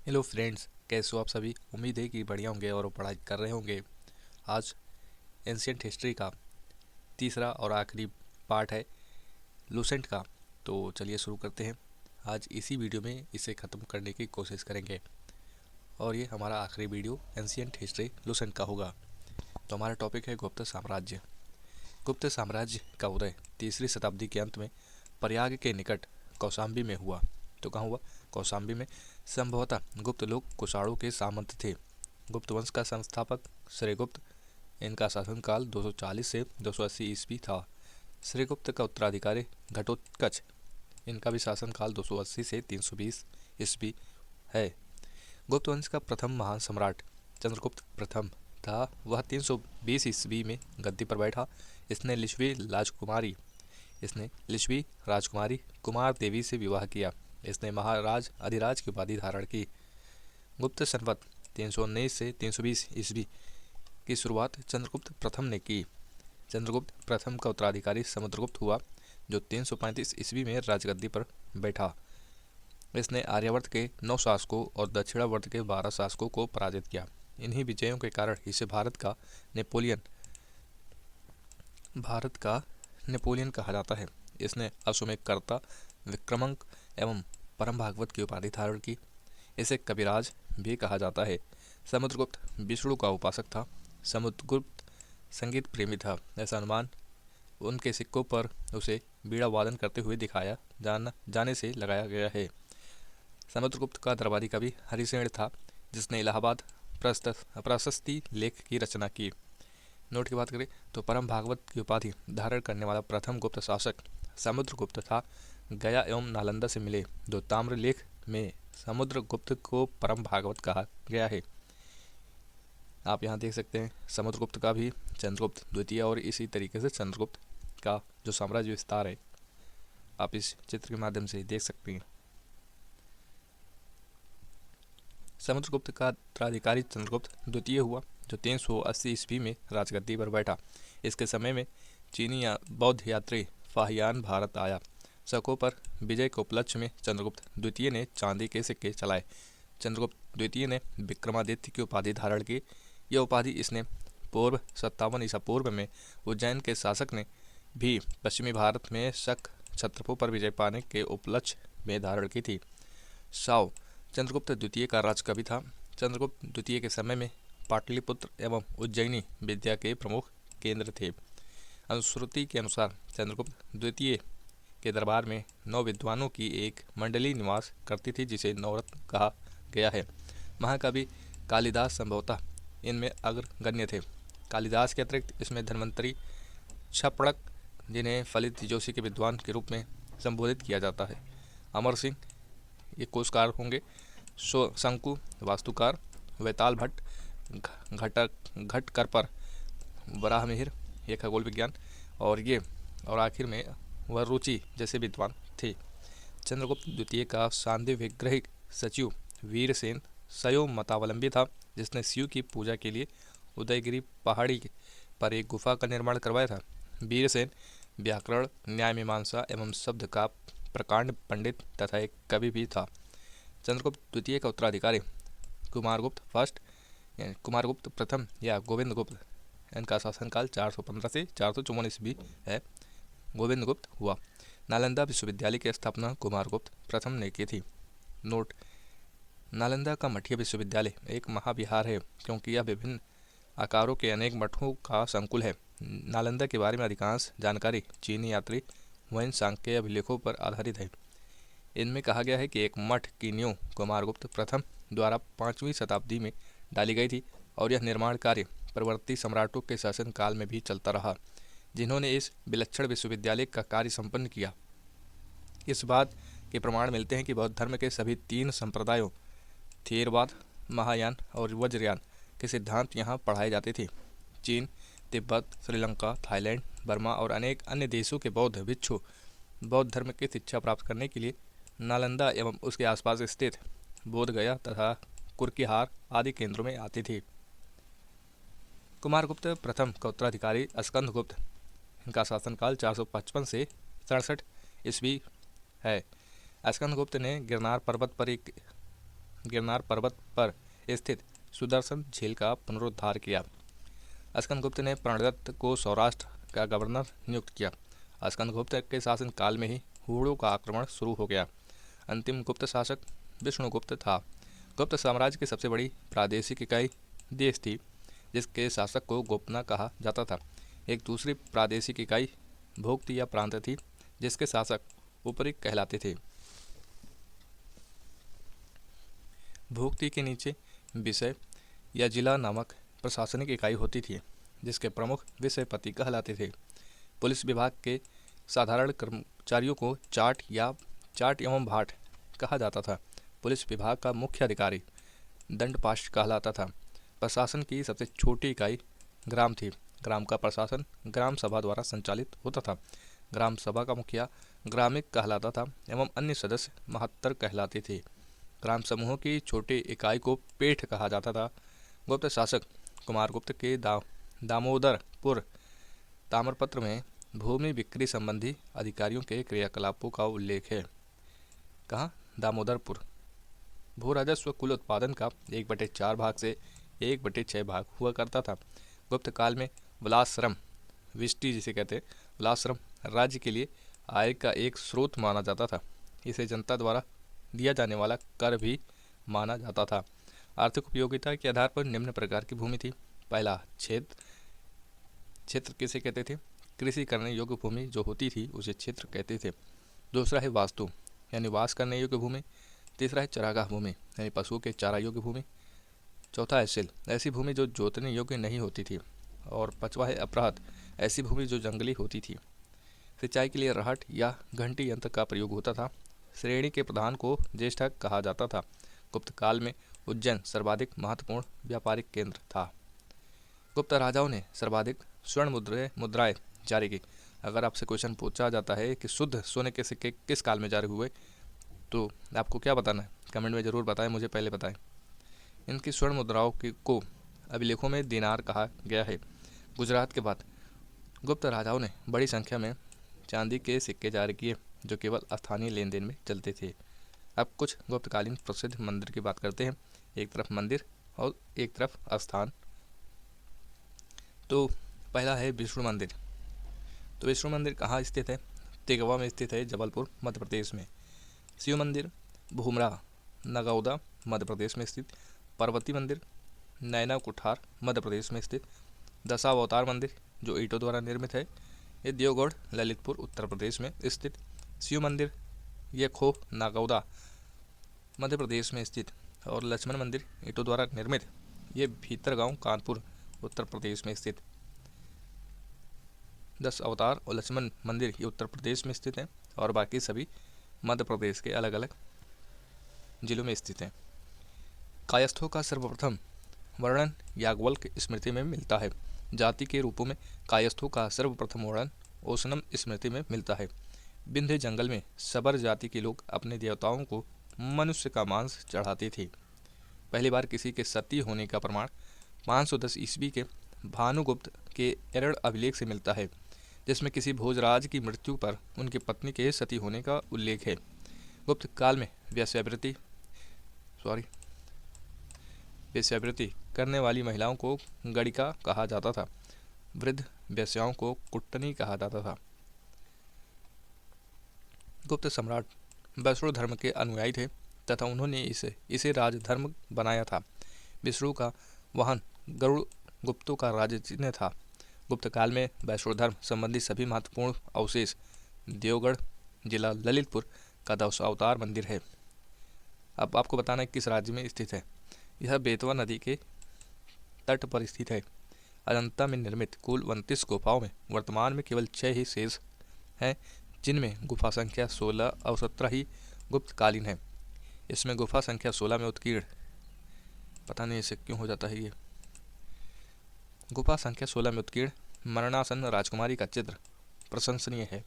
Hello friends, कैसे हो आप सभी। उम्मीद है कि बढ़िया होंगे और पढ़ाई कर रहे होंगे। आज एंशियंट हिस्ट्री का तीसरा और आखिरी पार्ट है लूसेंट का। तो चलिए शुरू करते हैं। आज इसी वीडियो में इसे ख़त्म करने की कोशिश करेंगे और ये हमारा आखिरी वीडियो एंशियंट हिस्ट्री लूसेंट का होगा। तो हमारा टॉपिक है गुप्त साम्राज्य। गुप्त साम्राज्य का उदय तीसरी शताब्दी के अंत में प्रयाग के निकट कौशाम्बी में हुआ। तो कहाँ हुआ? कौशाम्बी में। संभवतः गुप्त लोग कुषाणों के सामंत थे। गुप्त वंश का संस्थापक श्रीगुप्त, इनका शासनकाल 240 से 280 ईस्वी था। श्रीगुप्त का उत्तराधिकारी घटोत्कच, इनका भी शासनकाल 280 से 320 ईस्वी है। गुप्त वंश का प्रथम महान सम्राट चंद्रगुप्त प्रथम था। वह 320 ईस्वी में गद्दी पर बैठा। इसने लिच्छवी राजकुमारी कुमार देवी से विवाह किया। इसने महाराज अधिराज की उपाधि धारण की। गुप्त संवत 319 से 320 ईस्वी की शुरुआत चंद्रगुप्त प्रथम ने की। चंद्रगुप्त प्रथम का उत्तराधिकारी समुद्रगुप्त हुआ, जो 335 ईस्वी में राजगद्दी पर बैठा। इसने आर्यावर्त के 9 शासकों और दक्षिणावर्त के 12 शासकों को पराजित किया। इन्हीं विजयों के कारण इसे भारत का नेपोलियन कहा जाता है। इसने अश्वमेध कर्ता, विक्रमंक एवं परम भागवत की उपाधि धारण की। इसे कविराज भी कहा जाता है। समुद्रगुप्त विष्णु का उपासक था। समुद्रगुप्त संगीत प्रेमी था। ऐसा अनुमान उनके सिक्कों पर उसे बीड़ा वादन करते हुए दिखाया जाने से लगाया गया है। समुद्रगुप्त का दरबारी कवि हरिसेन था, जिसने इलाहाबाद प्रशस्ति लेख की रचना की। नोट की बात करें तो परम भागवत की उपाधि धारण करने वाला प्रथम गुप्त शासक समुद्रगुप्त था। गया एवं नालंदा से मिले दो ताम्र लेख में समुद्रगुप्त को परम भागवत कहा गया है। आप यहाँ देख सकते हैं समुद्रगुप्त का भी चंद्रगुप्त द्वितीय और इसी तरीके से चंद्रगुप्त का जो साम्राज्य विस्तार है आप इस चित्र के माध्यम से देख सकते हैं। समुद्रगुप्त का उत्तराधिकारी चंद्रगुप्त द्वितीय हुआ, जो 380 ईस्वी में राजगद्दी पर बैठा। इसके समय में चीनी बौद्ध यात्री फाहियान भारत आया। शकों पर विजय के उपलक्ष्य में चंद्रगुप्त द्वितीय ने चांदी के सिक्के चलाए। चंद्रगुप्त द्वितीय ने विक्रमादित्य की उपाधि धारण की। यह उपाधि इसने पूर्व 57 ईसा पूर्व में उज्जैन के शासक ने भी पश्चिमी भारत में शक क्षत्रपों पर विजय पाने के उपलक्ष्य में धारण की थी। साव चंद्रगुप्त द्वितीय का राजकवि था। चंद्रगुप्त द्वितीय के समय में पाटलिपुत्र एवं उज्जैनी विद्या के प्रमुख केंद्र थे। अनुश्रुति के अनुसार चंद्रगुप्त द्वितीय के दरबार में 9 विद्वानों की एक मंडली निवास करती थी, जिसे नवरत्न कहा गया है। महाकवि कालिदास संभवतः इनमें अग्रगण्य थे। कालिदास के अतिरिक्त इसमें धन्वंतरी, छपड़क, जिन्हें फलित जोशी के विद्वान के रूप में संबोधित किया जाता है, अमर सिंह ये कोशकार होंगे, शंकु वास्तुकार, वैताल भट्ट, घटकरपर, वराहमिहिर ये खगोल विज्ञान और आखिर में वह रुचि जैसे विद्वान थे। चंद्रगुप्त द्वितीय का शांति विग्रह सचिव वीरसेन सयो मतावलंबी था, जिसने शिव की पूजा के लिए उदयगिरी पहाड़ी पर एक गुफा का निर्माण करवाया था। वीरसेन व्याकरण, न्याय मीमांसा एवं शब्द का प्रकांड पंडित तथा एक कवि भी था। चंद्रगुप्त द्वितीय का उत्तराधिकारी कुमारगुप्त प्रथम या गोविंद गुप्त, इनका शासनकाल 415 से 454 ईस्वी है। गोविंद गुप्त हुआ। नालंदा विश्वविद्यालय की स्थापना कुमारगुप्त प्रथम ने की थी। नोट: नालंदा का मठीय विश्वविद्यालय एक महाविहार है, क्योंकि यह विभिन्न आकारों के अनेक मठों का संकुल है। नालंदा के बारे में अधिकांश जानकारी चीनी यात्री वैन सांग के अभिलेखों पर आधारित है। इनमें कहा गया है कि एक मठ की नींव कुमारगुप्त प्रथम द्वारा 5वीं शताब्दी में डाली गई थी और यह निर्माण कार्य परवर्ती सम्राटों के शासनकाल में भी चलता रहा, जिन्होंने इस विलक्षण विश्वविद्यालय का कार्य संपन्न किया। इस बात के प्रमाण मिलते हैं कि बौद्ध धर्म के सभी 3 संप्रदायों थेरवाद, महायान और वज्रयान के सिद्धांत यहाँ पढ़ाए जाते थे। चीन, तिब्बत, श्रीलंका, थाईलैंड, बर्मा और अनेक अन्य देशों के बौद्ध भिक्षु बौद्ध धर्म की शिक्षा प्राप्त करने के लिए नालंदा एवं उसके आसपास स्थित बोधगया तथा कुर्किहार आदि केंद्रों में आते थे। कुमारगुप्त प्रथम का उत्तराधिकारी स्कंदगुप्त, इनका शासनकाल 455 से 67 ईस्वी है। स्कंदगुप्त ने गिरनार पर्वत पर एक गिरनार पर्वत पर स्थित सुदर्शन झील का पुनरुद्धार किया। स्कंदगुप्त ने प्रणदत्त को सौराष्ट्र का गवर्नर नियुक्त किया। स्कंदगुप्त के शासनकाल में ही हूणों का आक्रमण शुरू हो गया। अंतिम गुप्त शासक विष्णुगुप्त था। गुप्त साम्राज्य की सबसे बड़ी प्रादेशिक इकाई देश थी, जिसके शासक को गोपना कहा जाता था। एक दूसरी प्रादेशिक इकाई भोक्ति या प्रांत थी, जिसके शासक उपरी कहलाते थे। भोक्ति के नीचे विषय या जिला नामक प्रशासनिक इकाई होती थी, जिसके प्रमुख विषयपति कहलाते थे। पुलिस विभाग के साधारण कर्मचारियों को चाट एवं भाट कहा जाता था। पुलिस विभाग का मुख्य अधिकारी दंडपाश कहलाता था। प्रशासन की सबसे छोटी इकाई ग्राम थी। ग्राम का प्रशासन ग्राम सभा द्वारा संचालित होता था। ग्राम सभा का मुखिया ग्रामिक कहलाता था एवं अन्य सदस्य महत्तर कहलाते थे। ग्राम समूहों की छोटी इकाई को पेठ कहा जाता था। गुप्त शासक कुमारगुप्त के दामोदरपुर ताम्रपत्र में भूमि बिक्री संबंधी अधिकारियों के क्रियाकलापों का उल्लेख है। कहाँ? दामोदरपुर। भू राजस्व कुल उत्पादन का 1/4 भाग से 1/6 भाग हुआ करता था। गुप्त काल में विलासश्रम, विष्टि जिसे कहते हैं, विलासश्रम राज्य के लिए आय का एक स्रोत माना जाता था। इसे जनता द्वारा दिया जाने वाला कर भी माना जाता था। आर्थिक उपयोगिता के आधार पर निम्न प्रकार की भूमि थी। पहला, क्षेत्र किसे कहते थे? कृषि करने योग्य भूमि जो होती थी उसे क्षेत्र कहते थे। दूसरा है वास्तु यानी वास करने योग्य भूमि। तीसरा है चरागाह भूमि यानी पशुओं के चारा योग्य भूमि। चौथा है शिल, ऐसी भूमि जो जोतने योग्य नहीं होती थी। और पांचवा है अपराध, ऐसी भूमि जो जंगली होती थी। सिंचाई के लिए रहट या घंटी यंत्र का प्रयोग होता था। श्रेणी के प्रधान को ज्येष्ठक कहा जाता था। गुप्त काल में उज्जैन सर्वाधिक महत्वपूर्ण व्यापारिक केंद्र था। गुप्त राजाओं ने सर्वाधिक स्वर्ण मुद्राएं जारी की। अगर आपसे क्वेश्चन पूछा जाता है कि शुद्ध सोने के सिक्के किस काल में जारी हुए, तो आपको क्या बताना है? कमेंट में ज़रूर बताएं, मुझे पहले बताएं। इनकी स्वर्ण मुद्राओं को अभिलेखों में दिनार कहा गया है। गुजरात के बाद गुप्त राजाओं ने बड़ी संख्या में चांदी के सिक्के जारी किए, जो केवल स्थानीय लेन देन में चलते थे। अब कुछ गुप्तकालीन प्रसिद्ध मंदिर की बात करते हैं। एक तरफ मंदिर और एक तरफ स्थान। तो पहला है विष्णु मंदिर। तो विष्णु मंदिर कहाँ स्थित है? तिगवा में स्थित है, जबलपुर मध्य प्रदेश में। शिव मंदिर भूमरा नगौदा मध्य प्रदेश में स्थित। पार्वती मंदिर नैना कुठार मध्य प्रदेश में स्थित। दशावतार मंदिर जो ईंटों द्वारा निर्मित है, ये देवगढ़ ललितपुर उत्तर प्रदेश में स्थित। शिव मंदिर ये खो नागौदा मध्य प्रदेश में स्थित। और लक्ष्मण मंदिर ईंटों द्वारा निर्मित, ये भीतरगांव कानपुर उत्तर प्रदेश में स्थित। 10 अवतार और लक्ष्मण मंदिर ये उत्तर प्रदेश में स्थित हैं और बाकी सभी मध्य प्रदेश के अलग अलग जिलों में स्थित हैं। कायस्थों का सर्वप्रथम वर्णन याज्ञवल्क्य स्मृति में मिलता है। जाति के रूपों में कायस्थों का सर्वप्रथम वर्णन ओशनम स्मृति में मिलता है। विंध्य जंगल में सबर जाति के लोग अपने देवताओं को मनुष्य का मांस चढ़ाते थे। पहली बार किसी के सती होने का प्रमाण 510 ईस्वी के भानुगुप्त के एरड़ अभिलेख से मिलता है, जिसमें किसी भोजराज की मृत्यु पर उनकी पत्नी के सती होने का उल्लेख है। गुप्त काल में वेश्यावृत्ति करने वाली महिलाओं को गणिका कहा जाता था। वृद्ध वेश्याओं को कुट्टनी कहा जाता था। गुप्त सम्राट वैष्णव धर्म के अनुयायी थे तथा उन्होंने इसे राजधर्म बनाया था। विष्णु का वाहन गरुड़ गुप्तों का राज चिन्ह था। गुप्त काल में वैष्णव धर्म संबंधी सभी महत्वपूर्ण अवशेष देवगढ़ जिला ललितपुर का दशावतार मंदिर है। अब आपको बताना है किस राज्य में स्थित है। यह बेतवा नदी के तट पर स्थित है। अजंता में निर्मित कुल 29 गुफाओं में वर्तमान में केवल 6 ही शेष हैं, जिनमें गुफा संख्या 16 और 17 ही गुप्तकालीन है। इसमें गुफा संख्या 16 में उत्कीर्ण, पता नहीं इसे क्यों हो जाता है ये, गुफा संख्या 16 में उत्कीर्ण मरणासन राजकुमारी का चित्र प्रशंसनीय है।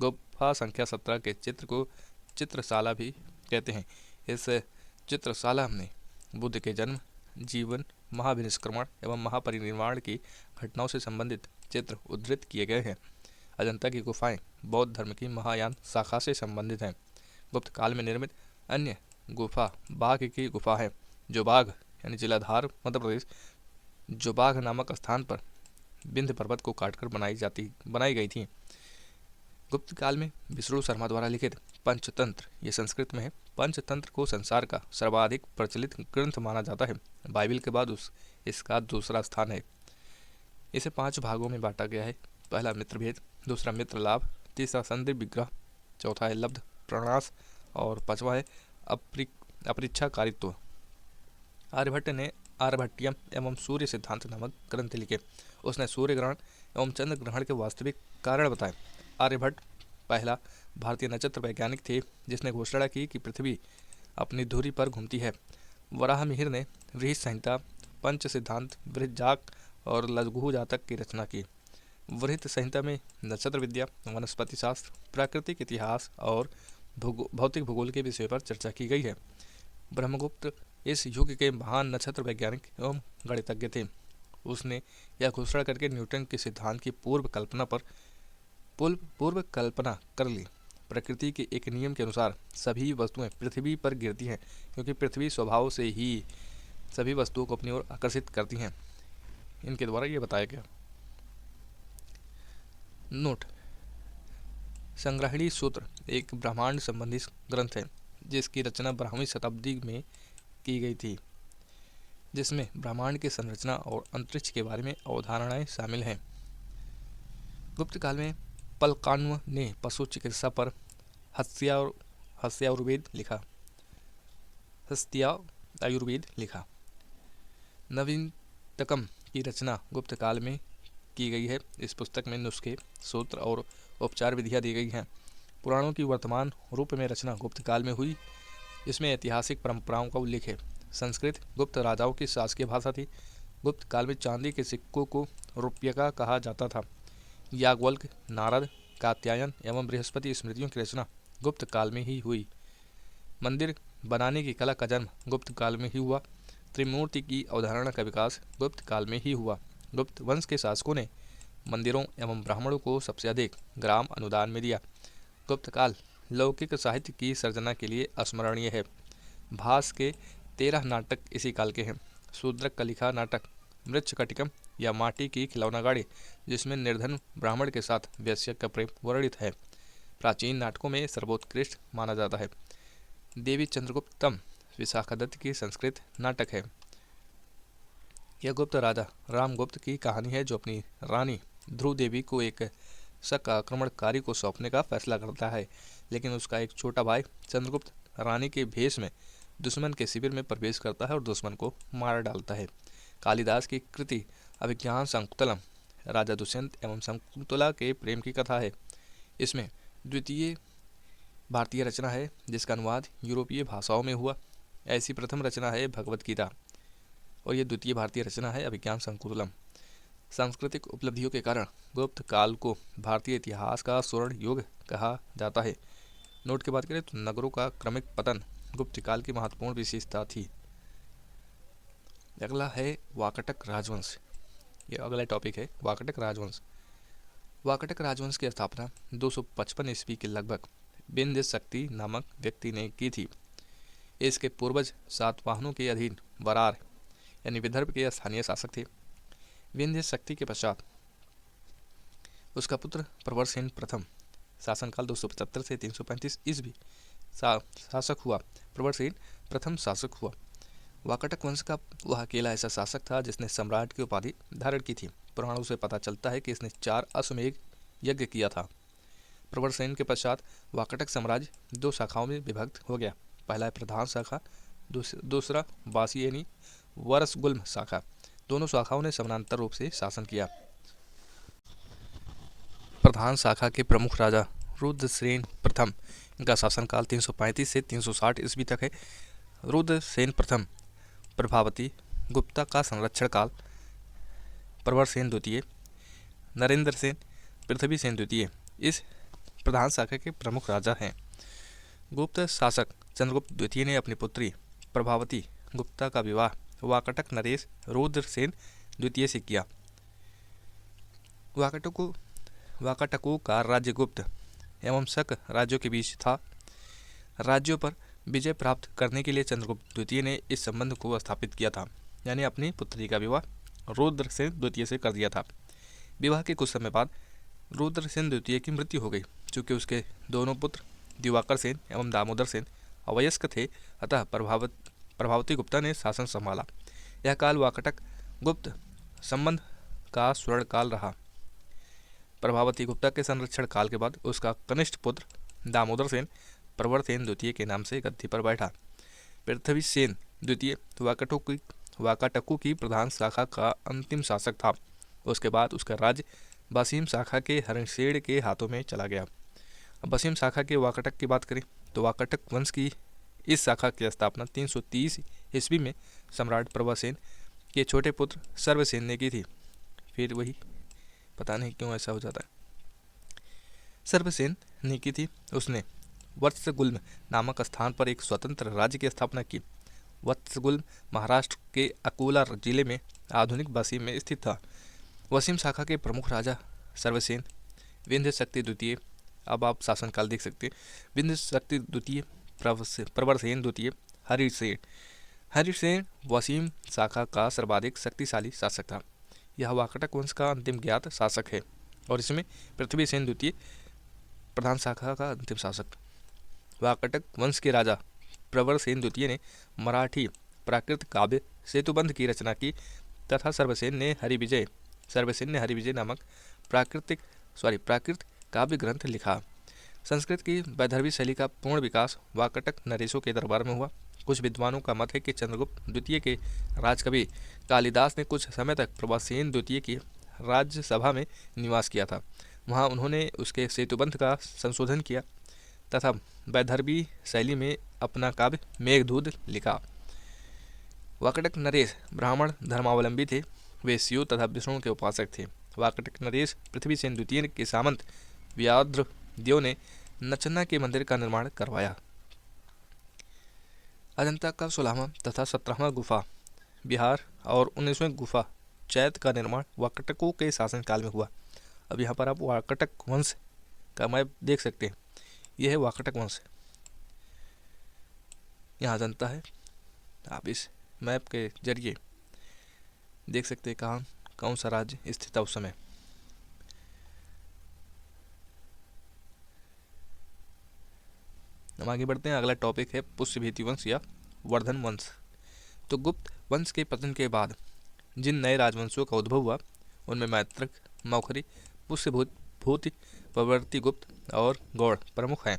गुफा संख्या 17 के चित्र को चित्रशाला भी कहते हैं। इस चित्रशाला में बुद्ध के जन्म, जीवन, महाविनिष्क्रमण एवं महापरिनिर्वाण की घटनाओं से संबंधित चित्र उद्धृत किए गए हैं। अजंता की गुफाएं बौद्ध धर्म की महायान शाखा से संबंधित हैं। गुप्त काल में निर्मित अन्य गुफा बाघ की गुफा है। जो बाघ यानी जिलाधार मध्य प्रदेश, जो बाघ नामक स्थान पर विंध्य पर्वत को काटकर बनाई गई थी। गुप्त काल में विष्णु शर्मा द्वारा लिखित पंचतंत्र, ये संस्कृत में है। पंचतंत्र को संसार का सर्वाधिक प्रचलित ग्रंथ माना जाता है। बाइबिल के बाद इसका दूसरा स्थान है। इसे 5 भागों में बांटा गया है। पहला मित्रभेद, दूसरा मित्र लाभ, तीसरा संधि विग्रह, चौथा है लब्ध प्रणाश और पांचवा है अपरिच्छाकारित्व। आर्यभट्ट ने आर्यभट्टियम एवं सूर्य सिद्धांत नामक ग्रंथ लिखे। उसने सूर्य ग्रहण एवं चंद्र ग्रहण के वास्तविक कारण बताए। आर्यभट्ट पहला भारतीय नक्षत्र वैज्ञानिक थे जिसने घोषणा की कि पृथ्वी अपनी धुरी पर घूमती है। वराह मिहिर ने वृहत संहिता, पंच सिद्धांत, बृहज्जातक और लघु जातक की रचना की। वृहत संहिता में नक्षत्र विद्या, वनस्पति शास्त्र, प्राकृतिक इतिहास और भौतिक भूगोल के विषय पर चर्चा की गई है। ब्रह्मगुप्त इस युग के महान नक्षत्र वैज्ञानिक एवं गणितज्ञ थे। उसने यह घोषणा करके न्यूटन के सिद्धांत की पूर्व कल्पना कर ली। प्रकृति के एक नियम के अनुसार सभी वस्तुएं पृथ्वी पर गिरती हैं, क्योंकि पृथ्वी स्वभाव से ही सभी वस्तुओं को अपनी ओर आकर्षित करती हैं। इनके द्वारा ये बताया गया। नोट: संग्रहणी सूत्र एक ब्रह्मांड संबंधी ग्रंथ है जिसकी रचना 12वीं शताब्दी में की गई थी, जिसमें ब्रह्मांड की संरचना और अंतरिक्ष के बारे में अवधारणाएं शामिल हैं। गुप्त काल में प्लकान्व ने पशु चिकित्सा पर हस्त्यायुर्वेद लिखा। नवीनतकम की रचना गुप्त काल में की गई है। इस पुस्तक में नुस्खे, सूत्र और उपचार विधियाँ दी गई हैं। पुराणों की वर्तमान रूप में रचना गुप्त काल में हुई। इसमें ऐतिहासिक परंपराओं का उल्लेख है। संस्कृत गुप्त राजाओं की शासकीय भाषा थी। गुप्त काल में चांदी के सिक्कों को रुपयका कहा जाता था। याज्ञवल्क्य, नारद, कात्यायन एवं बृहस्पति स्मृतियों की रचना गुप्त काल में ही हुई। मंदिर बनाने की कला का जन्म गुप्त काल में ही हुआ। त्रिमूर्ति की अवधारणा का विकास गुप्त काल में ही हुआ। गुप्त वंश के शासकों ने मंदिरों एवं ब्राह्मणों को सबसे अधिक ग्राम अनुदान में दिया। गुप्त काल लौकिक साहित्य की सर्जना के लिए अस्मरणीय है। भास के 13 नाटक इसी काल के हैं। शूद्रक का लिखा नाटक मृच्छकटिकम या माटी की खिलौना गाड़ी, जिसमें निर्धन ब्राह्मण के साथ वेश्या का प्रेम वर्णित है, प्राचीन नाटकों में सर्वोत्कृष्ट माना जाता है। देवी चंद्रगुप्तम विशाखादत्त की संस्कृत नाटक है। यह गुप्त राजा रामगुप्त की कहानी है, जो अपनी रानी ध्रुव देवी को एक शक आक्रमणकारी को सौंपने का फैसला करता है, लेकिन उसका एक छोटा भाई चंद्रगुप्त रानी के भेष में दुश्मन के शिविर में प्रवेश करता है और दुश्मन को मार डालता है। कालिदास की कृति अभिज्ञान शकुंतलम राजा दुष्यंत एवं शकुंतला के प्रेम की कथा है। इसमें द्वितीय भारतीय रचना है जिसका अनुवाद यूरोपीय भाषाओं में हुआ। ऐसी प्रथम रचना है भगवत गीता और ये द्वितीय भारतीय रचना है अभिज्ञान शकुंतलम। सांस्कृतिक उपलब्धियों के कारण गुप्त काल को भारतीय इतिहास का स्वर्ण युग कहा जाता है। नोट की बात करें तो नगरों का क्रमिक पतन गुप्त काल की महत्वपूर्ण विशेषता थी। अगला है वाकटक राजवंश। ये अगला टॉपिक है वाकटक राजवंश। वाकटक राजवंश की स्थापना 255 ईस्वी के लगभग विंध्य शक्ति नामक व्यक्ति ने की थी। इसके पूर्वज सातवाहनों के अधीन बरार यानी विदर्भ के स्थानीय शासक थे। विंध्य शक्ति के पश्चात उसका पुत्र प्रवरसेन प्रथम शासनकाल 275 से 335 ईस्वी शासक हुआ। प्रवरसेन प्रथम शासक हुआ। वाकटक वंश का वह अकेला ऐसा शासक था जिसने सम्राट की उपाधि धारण की थी। पुराणों से पता चलता है कि इसने 4 अश्वमेध यज्ञ किया था। प्रवरसेन के पश्चात वाकटक साम्राज्य 2 शाखाओं में विभक्त हो गया। पहला है प्रधान शाखा, दूसरा वासी यानी वरसगुल्म शाखा। दोनों शाखाओं ने समानांतर रूप से शासन किया। प्रधान शाखा के प्रमुख राजा रुद्रसेन प्रथम, इनका शासनकाल 335 से 360 ईस्वी तक है। रुद्रसेन प्रथम प्रभावती गुप्ता का संरक्षण काल, प्रवरसेन द्वितीय, नरेंद्र सेन, पृथ्वी सेन द्वितीय इस प्रधान शाखा के प्रमुख राजा हैं। गुप्त शासक चंद्रगुप्त द्वितीय ने अपनी पुत्री प्रभावती गुप्ता का विवाह वाकटक नरेश रुद्रसेन द्वितीय से किया। वाकटकों का राज्य गुप्त एवं शक राज्यों के बीच था। राज्यों पर विजय प्राप्त करने के लिए चंद्रगुप्त द्वितीय ने इस संबंध को स्थापित किया था, यानी अपनी पुत्री का विवाह रुद्रसेन द्वितीय से कर दिया था। विवाह के कुछ समय बाद रुद्रसेन द्वितीय की मृत्यु हो गई। चूँकि उसके दोनों पुत्र दिवाकर सेन एवं दामोदर सेन अवयस्क थे, अतः प्रभावती गुप्ता ने शासन संभाला। यह काल वाकटक गुप्त संबंध का स्वर्ण काल रहा। प्रभावती गुप्ता के संरक्षण काल के बाद उसका कनिष्ठ पुत्र दामोदर सेन प्रवरसेन द्वितीय के नाम से गद्दी पर बैठा। पृथ्वी सेन द्वितीय वाकाटकों की प्रधान शाखा का अंतिम शासक था। उसके बाद उसका राज्य बसीम शाखा के हरिसेन के हाथों में चला गया। अब बसीम शाखा के वाकाटक की बात करें तो वाकाटक वंश की इस शाखा की स्थापना 330 ईस्वी में सम्राट प्रवरसेन के छोटे पुत्र सर्वसेन ने की थी। फिर वही पता नहीं क्यों ऐसा हो जाता है। सर्वसेन ने की थी। उसने वत्सगुल्म नामक स्थान पर एक स्वतंत्र राज्य की स्थापना की। वत्सगुल्म महाराष्ट्र के अकोला जिले में आधुनिक वसीम में स्थित था। वसीम शाखा के प्रमुख राजा सर्वसेन, विंध्य शक्ति द्वितीय, अब आप शासनकाल देख सकते हैं, विंध्य शक्ति द्वितीय, प्रवरसेन द्वितीय, हरिसेन वसीम शाखा का सर्वाधिक शक्तिशाली शासक था। यह वाकाटक वंश का अंतिम ज्ञात शासक है और इसमें पृथ्वी सेन द्वितीय प्रधान शाखा का अंतिम शासक। वाकाटक वंश के राजा प्रवरसेन द्वितीय ने मराठी प्राकृत काव्य सेतुबंध की रचना की तथा सर्वसेन ने हरिविजय नामक प्राकृत काव्य ग्रंथ लिखा। संस्कृत की वैदर्भी शैली का पूर्ण विकास वाकाटक नरेशों के दरबार में हुआ। कुछ विद्वानों का मत है कि चंद्रगुप्त द्वितीय के राजकवि कालिदास ने कुछ समय तक प्रवरसेन द्वितीय की राज्यसभा में निवास किया था। वहाँ उन्होंने उसके सेतुबंध का संशोधन किया तथा वैदर्भी शैली में अपना काव्य मेघदूत लिखा। वाकाटक नरेश ब्राह्मण धर्मावलंबी थे। वे शिव तथा विष्णु के उपासक थे। वाकाटक नरेश पृथ्वी सेन द्वितीय के सामंत व्याघ्रदेव ने नचन्ना के मंदिर का निर्माण करवाया। अजंता का 16वां तथा 17वां गुफा बिहार और 19वें गुफा चैत का निर्माण वाकाटकों के शासनकाल में हुआ। अब यहाँ पर आप वाकाटक वंश का मैप देख सकते हैं। यह है वाकाटक वंश, यहाँ अजंता है। आप इस मैप के जरिए देख सकते हैं कहाँ कौन सा राज्य स्थित है उस समय। हम आगे बढ़ते हैं। अगला टॉपिक है पुष्यभूति वंश या वर्धन वंश। तो गुप्त वंश के पतन के बाद जिन नए राजवंशों का उद्भव हुआ उनमें मैत्रक, मौखरी, पुष्यभूति, प्रवृत्ति गुप्त और गौड़ प्रमुख हैं।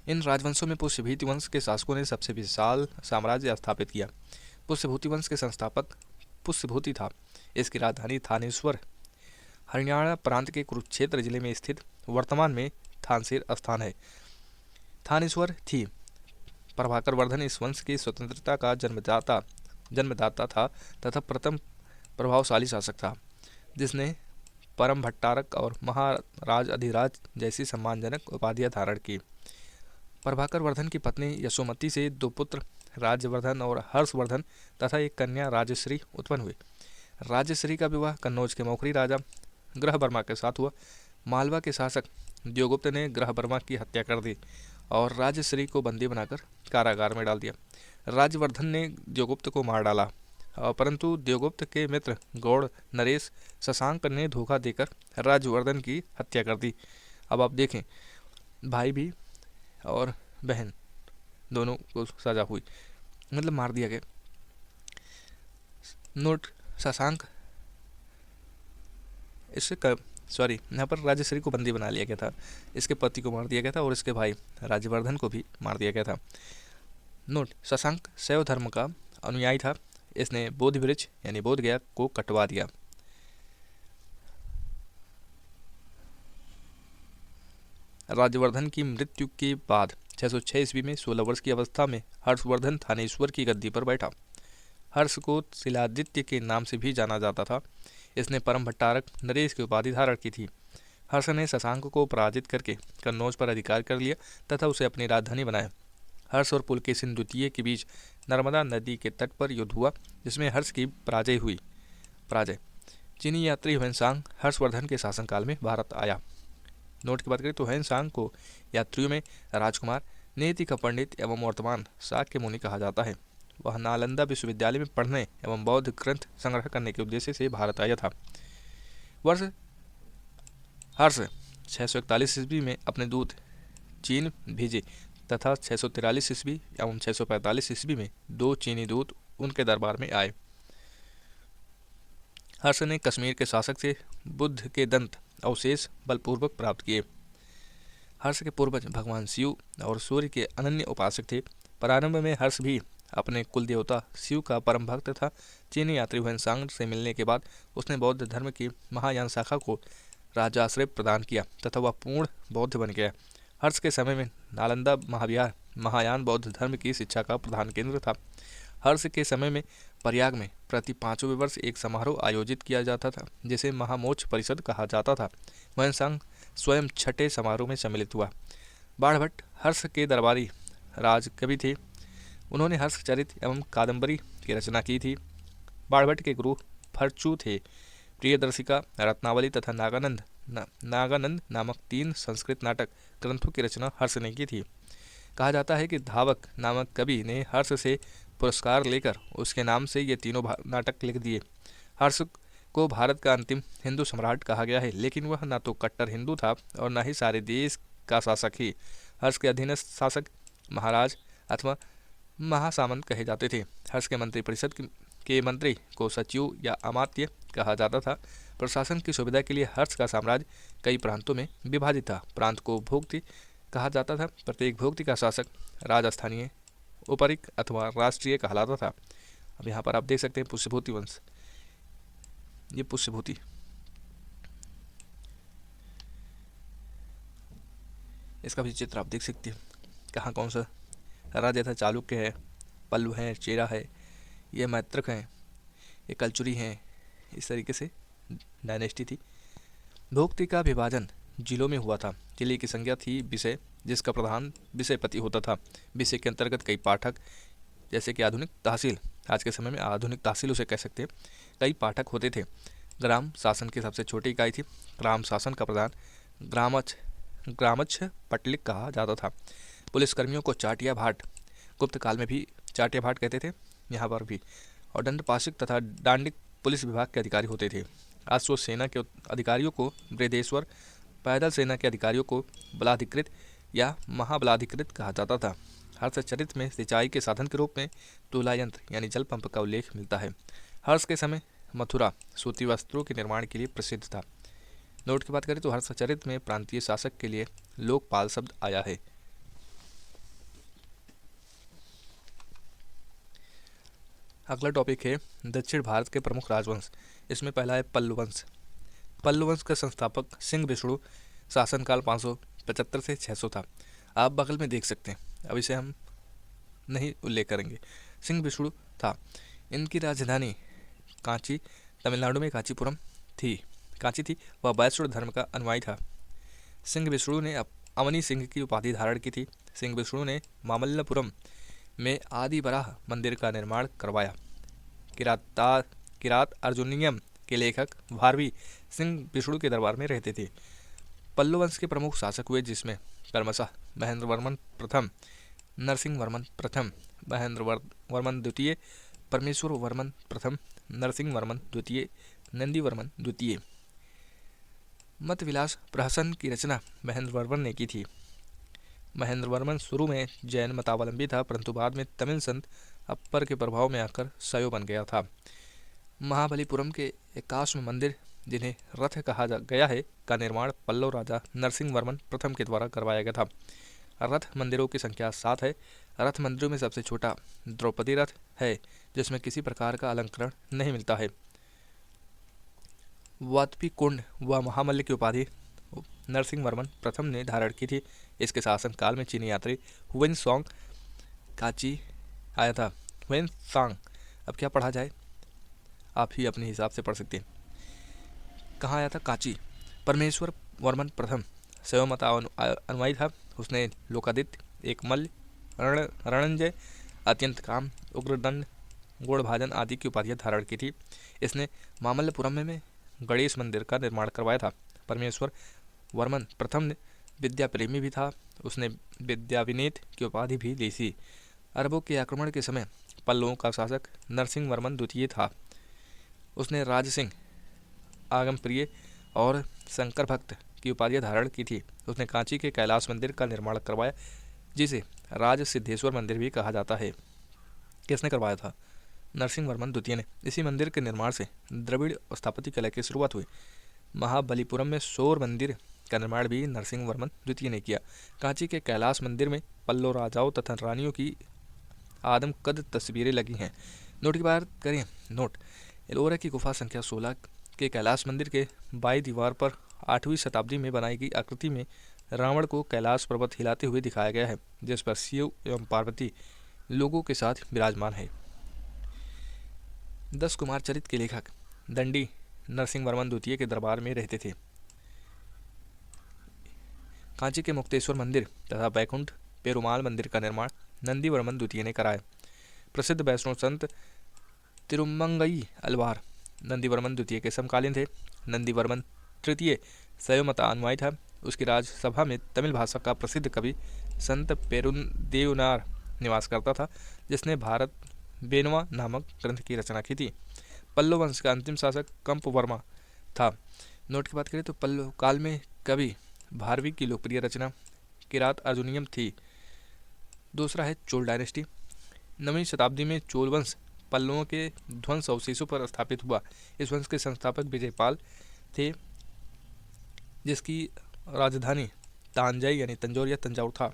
इन राजवंशों में पुष्यभूति वंश के शासकों ने सबसे विशाल साम्राज्य स्थापित किया। पुष्यभूति वंश के संस्थापक पुष्यभूति था। इसकी राजधानी थानेश्वर हरियाणा प्रांत के कुरुक्षेत्र जिले में स्थित वर्तमान में थानसेर स्थान है। थानेश्वर थी। प्रभाकर वर्धन इस वंश की स्वतंत्रता का जन्मदाता था तथा प्रथम प्रभावशाली शासक था जिसने परम भट्टारक और महाराज अधिराज जैसी सम्मानजनक उपाधियां धारण की। प्रभाकर वर्धन की पत्नी यशोमती से 2 पुत्र राज्यवर्धन और हर्षवर्धन तथा एक कन्या राजश्री उत्पन्न हुई। राजश्री का विवाह कन्नौज के मौखरी राजा ग्रहवर्मा के साथ हुआ। मालवा के शासक देवगुप्त ने ग्रहवर्मा की हत्या कर दी और राजश्री को बंदी बनाकर कारागार में डाल दिया। राजवर्धन ने देवगुप्त को मार डाला, परंतु देवगुप्त के मित्र गौड़ नरेश शशांक ने धोखा देकर राजवर्धन की हत्या कर दी। अब आप देखें, भाई भी और बहन दोनों को सजा हुई, मतलब मार दिया गया। नोट, शशांक यहाँ पर राजश्री को बंदी बना लिया गया था, इसके पति को मार दिया गया था और इसके भाई राजवर्धन को भी मार दिया गया था। नोट, शशांक शैव धर्म का अनुयायी था। इसने बोधि वृक्ष यानी बोध गया को कटवा दिया। राजवर्धन की मृत्यु के बाद 606 ईस्वी में 16 वर्ष की अवस्था में हर्षवर्धन थानेश्वर की गद्दी पर बैठा। हर्ष को शिलादित्य के नाम से भी जाना जाता था। इसने परम भट्टारक नरेश की उपाधि धारण की थी। हर्ष ने शशांक को पराजित करके कन्नौज पर अधिकार कर लिया तथा उसे अपनी राजधानी बनाया। हर्ष और पुलकेशिन द्वितीय के बीच नर्मदा नदी के तट पर युद्ध हुआ जिसमें हर्ष की पराजय हुई। चीनी यात्री ह्वेनसांग हर्षवर्धन के शासनकाल में भारत आया। नोट की बात करें तो ह्वेनसांग को यात्रियों में राजकुमार, नीति का पंडित एवं वर्तमान शाक्य मुनि कहा जाता है। वह नालंदा विश्वविद्यालय में पढ़ने एवं बौद्ध ग्रंथ संग्रह करने के उद्देश्य से भारत आया था। वर्ष हर्ष 641 ईस्वी में अपने दूत चीन भेजे तथा 643 ईस्वी एवं 645 ईस्वी में 2 चीनी दूत उनके दरबार में आए। हर्ष ने कश्मीर के शासक से बुद्ध के दंत अवशेष बलपूर्वक प्राप्त किए। हर्ष के पूर्वज भगवान शिव और सूर्य के अनन्य उपासक थे। प्रारंभ में हर्ष भी अपने कुल देवता शिव का परम भक्त था। चीनी यात्री हुएनसांग से मिलने के बाद उसने बौद्ध धर्म की महायान शाखा को राजाश्रय प्रदान किया तथा वह पूर्ण बौद्ध बन गया। हर्ष के समय में नालंदा महाविहार महायान बौद्ध धर्म की शिक्षा का प्रधान केंद्र था। हर्ष के समय में प्रयाग में प्रति 5वें वर्ष एक समारोह आयोजित किया जाता था जिसे महामोक्ष परिषद कहा जाता था। हुएनसांग स्वयं छठे समारोह में सम्मिलित हुआ। बाणभट्ट हर्ष के दरबारी राजकवि थे। उन्होंने हर्षचरित एवं कादंबरी की रचना की थी। बाणभट्ट के गुरु फरचू थे। प्रियदर्शिका, रत्नावली तथा नागानंद नामक 3 संस्कृत नाटक ग्रंथों की रचना हर्ष ने की थी। कहा जाता है कि धावक नामक कवि ने हर्ष से पुरस्कार लेकर उसके नाम से ये तीनों नाटक लिख दिए। हर्ष को भारत का अंतिम हिंदू सम्राट कहा गया है, लेकिन वह न तो कट्टर हिंदू था और न ही सारे देश का शासक ही। हर्ष के अधीनस्थ शासक महाराज अथवा महासामंत कहे जाते थे। हर्ष के मंत्रिपरिषद के मंत्री को सचिव या अमात्य कहा जाता था। प्रशासन की सुविधा के लिए हर्ष का साम्राज्य कई प्रांतों में विभाजित था। प्रांत को भोक्ति कहा जाता था। प्रत्येक भोक्ति का शासक राजस्थानीय, उपरिक अथवा राष्ट्रीय कहलाता था। अब यहाँ पर आप देख सकते हैं पुष्यभूति वंश, ये पुष्यभूति इसका भी चित्र आप देख सकते हैं। कहाँ कौन सा राज्य था, चालुक्य है, पल्लव है, चेरा है, ये मैत्रक हैं, ये कलचुरी हैं। इस तरीके से डायनेस्टी थी। भोक्ति का विभाजन जिलों में हुआ था। जिले की संज्ञा थी विषय, जिसका प्रधान विषयपति होता था। विषय के अंतर्गत कई पाठक, जैसे कि आधुनिक तहसील, आज के समय में आधुनिक तहसील उसे कह सकते हैं, कई पाठक होते थे। ग्राम शासन की सबसे छोटी इकाई थी। ग्राम शासन का प्रधान ग्रामच्छ पटलिक कहा जाता था। पुलिसकर्मियों को चाटिया भाट, गुप्त काल में भी चाटिया भाट कहते थे, यहाँ पर भी, और दंडपाशिक तथा डांडिक पुलिस विभाग के अधिकारी होते थे। अश्व सेना के अधिकारियों को बृहदेश्वर, पैदल सेना के अधिकारियों को बलाधिकृत या महाबलाधिकृत कहा जाता था। हर्षचरित में सिंचाई के साधन के रूप में तुला यंत्र यानी जल पंप का उल्लेख मिलता है। हर्ष के समय मथुरा सूती वस्त्रों के निर्माण के लिए प्रसिद्ध था। नोट की बात करें तो हर्षचरित में प्रांतीय शासक के लिए लोकपाल शब्द आया है। अगला टॉपिक है दक्षिण भारत के प्रमुख राजवंश। इसमें पहला है पल्लव वंश। पल्लव वंश का संस्थापक सिंह विष्णु, शासनकाल 575 से 600 था। आप बगल में देख सकते हैं, अब इसे हम नहीं उल्लेख करेंगे। सिंह विष्णु था। इनकी राजधानी कांची, तमिलनाडु में कांचीपुरम थी। कांची थी। वह वैष्णव धर्म का अनुयायी था। सिंह विष्णु ने अवनी सिंह की उपाधि धारण की थी। सिंह विष्णु ने मामल्लपुरम में आदि वराह मंदिर का निर्माण करवाया। किरात अर्जुनियम के लेखक भारवी सिंह विष्णु के दरबार में रहते थे। पल्लव वंश के प्रमुख शासक हुए, जिसमें क्रमशः महेंद्र वर्मन प्रथम, नरसिंह वर्मन प्रथम, महेंद्र वर्मन द्वितीय, परमेश्वर वर्मन प्रथम, नरसिंह वर्मन द्वितीय, नंदी वर्मन द्वितीय। मत विलास प्रहसन की रचना महेंद्र वर्मन ने की थी। महेंद्र वर्मन शुरू में जैन मतावलंबी था, परंतु बाद में तमिल संत अप्पर के प्रभाव में आकर शैव बन गया था। महाबलीपुरम के 51 मंदिर, जिन्हें रथ कहा गया है, का निर्माण पल्लव राजा नरसिंह वर्मन प्रथम के द्वारा करवाया गया था। रथ मंदिरों की संख्या 7 है। रथ मंदिरों में सबसे छोटा द्रौपदी रथ है, जिसमें किसी प्रकार का अलंकरण नहीं मिलता है। वातपी कुंड व महामल्ल की उपाधि नरसिंह वर्मन प्रथम ने धारण की थी। इसके शासनकाल में चीनी यात्री हुएनसांग कांची आया था। हुएनसांग, अब क्या पढ़ा जाए, आप ही अपने हिसाब से पढ़ सकते हैं। कहाँ आया था? कांची। परमेश्वर वर्मन प्रथम शैव मत अनुयायी था। उसने लोकादित्य, एक मल्ल, रणंजय, अत्यंत काम, उग्रदंड, गूढ़भाजन आदि की उपाधियां धारण की थी। इसने मामल्लपुरम में गणेश मंदिर का निर्माण करवाया था। परमेश्वर वर्मन प्रथम ने विद्या प्रेमी भी था। उसने विद्याविनेत की उपाधि भी ली थी। अरबों के आक्रमण के समय पल्लवों का शासक नरसिंह वर्मन द्वितीय था। उसने राज सिंह, आगम प्रिय और शंकर भक्त की उपाधियां धारण की थी। उसने कांची के कैलाश मंदिर का निर्माण करवाया, जिसे राज सिद्धेश्वर मंदिर भी कहा जाता है। किसने करवाया था? नरसिंह वर्मन द्वितीय ने। इसी मंदिर के निर्माण से द्रविड़ स्थापत्य कला की शुरुआत हुई। महाबलीपुरम में सौर मंदिर का निर्माण भी नरसिंह वर्मन द्वितीय ने किया। कांची के कैलाश मंदिर में पल्लव राजाओं तथा रानियों की आदम कद तस्वीरें लगी हैं। नोट की बात करें, नोट एलोरा की गुफा संख्या 16 के कैलाश मंदिर के बाई दीवार पर 8वीं शताब्दी में बनाई गई आकृति में रावण को कैलाश पर्वत हिलाते हुए दिखाया गया है, जिस पर शिव एवं पार्वती लोगों के साथ विराजमान है। 10 कुमार चरित के लेखक दंडी नरसिंह वर्मन द्वितीय के दरबार में रहते थे। कांची के मुक्तेश्वर मंदिर तथा बैकुंठ पेरुमाल मंदिर का निर्माण नंदी वर्मन द्वितीय ने कराया। प्रसिद्ध वैष्णव संत तिरुमंगई अलवार नंदी वर्मन द्वितीय के समकालीन थे। नंदी वर्मन तृतीय शैव मतानुयायी था। उसकी राजसभा में तमिल भाषा का प्रसिद्ध कवि संत पेरुदेवनार निवास करता था, जिसने भारत बेनवा नामक ग्रंथ की रचना की थी। पल्लव वंश का अंतिम शासक कंप वर्मा था। नोट की बात करें तो पल्लव काल में कवि भारवी की लोकप्रिय रचना किरात अर्जुनियम थी। दूसरा है चोल डायनेस्टी। 9वीं शताब्दी में चोल वंश पल्लवों के ध्वंस अवशेषों पर स्थापित हुआ। इस वंश के संस्थापक विजयपाल थे, जिसकी राजधानी तांजई यानी तंजौर या तंजाउर था।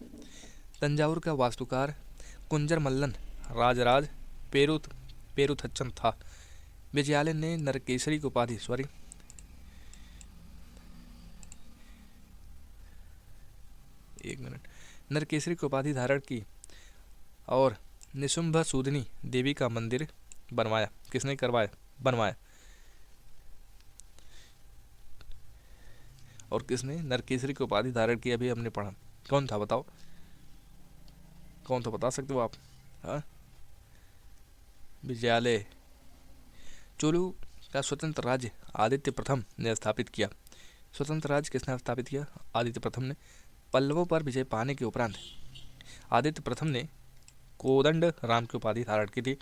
तंजाउर का वास्तुकार कुंजर मल्लन राजराज पेरुथच्चन था। विजयालय ने नरकेसरी की उपाधि नरकेसरी की उपाधि धारण की और निशुंभ सूदनी देवी का मंदिर बनवाया। किसने करवाया? बनवाया। और किसने नरकेसरी की उपाधि धारण की? अभी हमने पढ़ा। कौन था बताओ? कौन था बता सकते हो आप? हाँ, विजयालय। चोलू का स्वतंत्र राज्य आदित्य प्रथम ने स्थापित किया। स्वतंत्र राज्य किसने स्थापित किया? आदित्य प्रथम ने। पल्लवों पर विजय पाने के उपरांत आदित्य प्रथम ने कोदंड राम की उपाधि धारण की थी।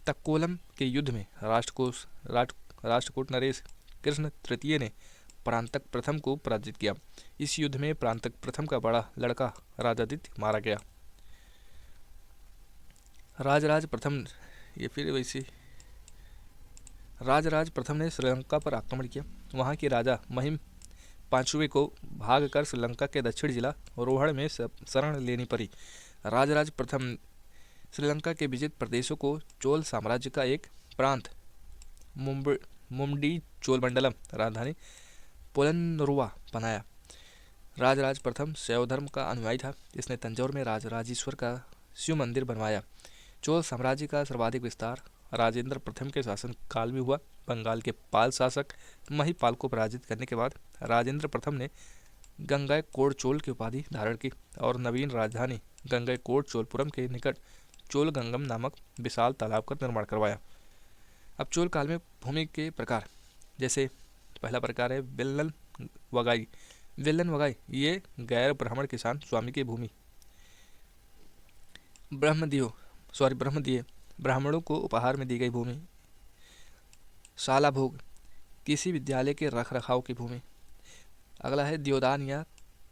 तक्कोलम के युद्ध में राष्ट्रकूट नरेश कृष्ण तृतीय ने प्रांतक प्रथम को पराजित किया। इस युद्ध में प्रांतक प्रथम का बड़ा लड़का राजादित्य मारा गया। राजराज प्रथम ने श्रीलंका पर आक्रमण किया। वहां के राजा महिम पांचवें को भागकर श्रीलंका के दक्षिण जिला रोहड़ में शरण लेनी पड़ी। राजराज प्रथम श्रीलंका के विजित प्रदेशों को चोल साम्राज्य का एक प्रांत मुम्डी चोलमंडलम राजधानी पोलनरुवा बनाया। राजराज प्रथम शैव धर्म का अनुयायी था। इसने तंजौर में राजराजेश्वर का शिव मंदिर बनवाया। चोल साम्राज्य का सर्वाधिक विस्तार राजेंद्र प्रथम के शासन काल में हुआ। बंगाल के पाल शासक महिपाल को पराजित करने के बाद राजेंद्र प्रथम ने गंगैकोंडचोल की उपाधि धारण की और नवीन राजधानी गंगैकोंडचोलपुरम के निकट चोलगंगम नामक विशाल तालाब का निर्माण करवाया। अब चोल काल में भूमि के प्रकार, जैसे पहला प्रकार है विल्लन वगाई, ये गैर ब्राह्मण किसान स्वामी की भूमि। ब्रह्मदीय, ब्राह्मणों को उपहार में दी गई भूमि। शाला भोग, किसी विद्यालय के रख रखाव की भूमि। अगला है द्योदान या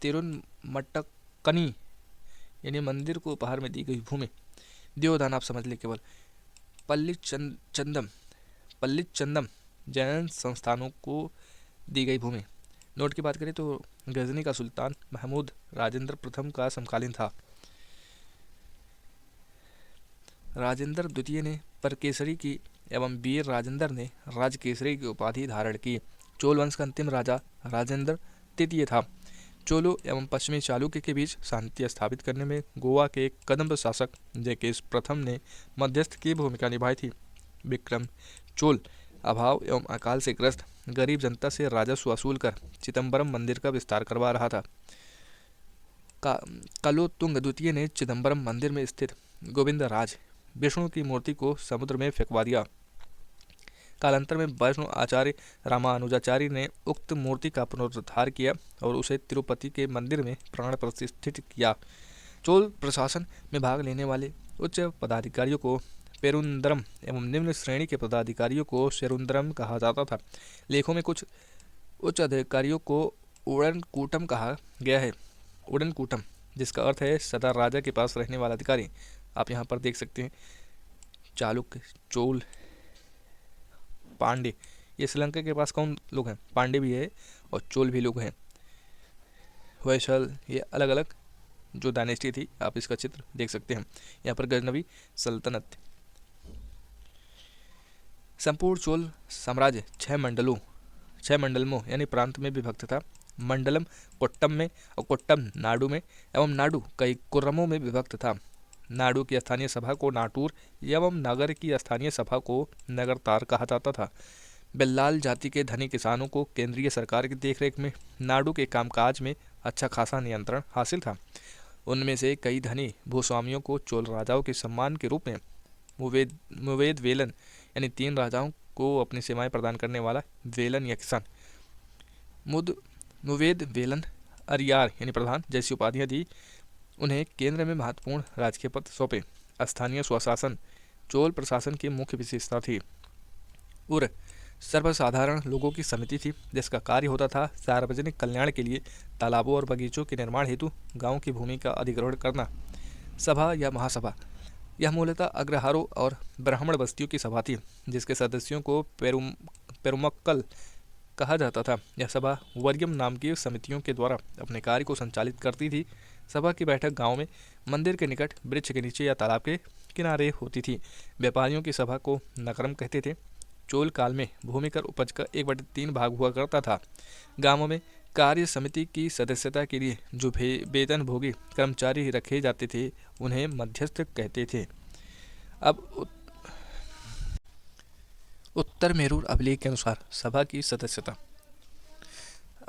तिरुनमट्टकनी, यानी मंदिर को उपहार में दी गई भूमि। द्योदान आप समझ ले केवल। पल्लिचंदम जैन संस्थानों को दी गई भूमि। नोट की बात करें तो गजनी का सुल्तान महमूद राजेंद्र प्रथम का समकालीन था। राजेंद्र द्वितीय ने परकेसरी की एवं वीर राजेंद्र ने राजकेसरी की उपाधि धारण की। चोल वंश का अंतिम राजा राजेंद्र तृतीय था। चोलों एवं पश्चिमी चालुक्य के बीच शांति स्थापित करने में गोवा के कदम्ब शासक जयकेश प्रथम ने मध्यस्थ की भूमिका निभाई थी। विक्रम चोल अभाव एवं अकाल से ग्रस्त गरीब जनता से राजस्व वसूल कर चिदम्बरम मंदिर का विस्तार करवा रहा था। कलोत्तुंग द्वितीय ने चिदम्बरम मंदिर में स्थित गोविंद राज विष्णु की मूर्ति को समुद्र में फेंकवा दिया। कालांतर में वैष्णव आचार्य रामानुजाचार्य ने उक्त मूर्ति का पुनरुद्धार किया और उसे तिरुपति के मंदिर में प्राण प्रतिष्ठित किया। चोल प्रशासन में भाग लेने वाले उच्च पदाधिकारियों को पेरुंदरम एवं निम्न श्रेणी के पदाधिकारियों को शेरुंदरम कहा जाता था। लेखों में कुछ उच्च अधिकारियों को उड़नकूटम कहा गया है। उड़नकूटम जिसका अर्थ है सदा राजा के पास रहने वाला अधिकारी। आप यहाँ पर देख सकते हैं चालुक्य, चोल, पांडे। ये श्रीलंका के पास कौन लोग हैं? पांडे भी है और चोल भी लोग हैं। होयसल, ये अलग अलग जो डायनेस्टी थी, आप इसका चित्र देख सकते हैं। यहाँ पर गजनवी सल्तनत। संपूर्ण चोल साम्राज्य 6 मंडलमों यानी प्रांत में विभक्त था। मंडलम कोट्टम में और कोट्टम नाडु में एवं नाडु कई कुर्रमों में विभक्त था। नाडु की स्थानीय सभा को नाटूर एवं नगर की स्थानीय सभा को नगरतार कहा जाता था। बेल्लाल जाति के धनी किसानों को केंद्रीय सरकार की देखरेख में नाडु के कामकाज में अच्छा खासा नियंत्रण हासिल था। उनमें से कई धनी भूस्वामियों को चोल राजाओं के सम्मान के रूप में मुवेद वेलन यानी 3 राजाओं को अपनी सेवाएं प्रदान करने वाला वेलन या किसान, मुवेद वेलन, अरियार यानी प्रधान जैसी उपाधियां दी। उन्हें केंद्र में महत्वपूर्ण राजकीय पद सौंपे। स्थानीय स्वशासन चोल प्रशासन की मुख्य विशेषता थी। उर सर्वसाधारण लोगों की समिति थी जिसका कार्य होता था सार्वजनिक कल्याण के लिए तालाबों और बगीचों के निर्माण हेतु गांव की भूमि का अधिग्रहण करना। सभा या महासभा, यह मूलतः अग्रहारों और ब्राह्मण बस्तियों की सभा थी जिसके सदस्यों को पेरुमक्कल कहा जाता था। यह सभा वर्यम नाम की समितियों के द्वारा अपने कार्य को संचालित करती थी। सभा की बैठक गांव में मंदिर के निकट वृक्ष के नीचे या तालाब के किनारे होती थी। व्यापारियों की सभा को नकरम कहते थे। चोल काल में भूमि कर उपज का 1/3 भाग हुआ करता था। गांवों में कार्य समिति की सदस्यता के लिए जो वेतन भोगी कर्मचारी रखे जाते थे उन्हें मध्यस्थ कहते थे। अब उत्तर मेरूर अभिलेख के अनुसार सभा की सदस्यता।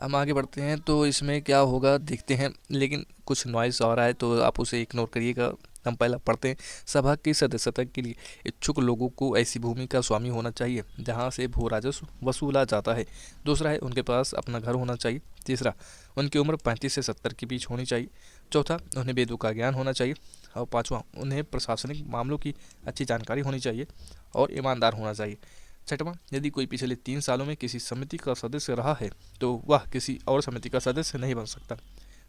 हम आगे बढ़ते हैं तो इसमें क्या होगा देखते हैं, लेकिन कुछ नॉइज़ आ रहा है तो आप उसे इग्नोर करिएगा। हम पहला पढ़ते हैं। सभा की सदस्यता के लिए इच्छुक लोगों को ऐसी भूमि का स्वामी होना चाहिए जहां से भू राजस्व वसूला जाता है। दूसरा है उनके पास अपना घर होना चाहिए। तीसरा, उनकी उम्र 35 से 70 के बीच होनी चाहिए। चौथा, उन्हें वेदों का ज्ञान होना चाहिए। और पाँचवा, उन्हें प्रशासनिक मामलों की अच्छी जानकारी होनी चाहिए और ईमानदार होना चाहिए। छठवां, यदि कोई पिछले 3 सालों में किसी समिति का सदस्य रहा है तो वह किसी और समिति का सदस्य नहीं बन सकता।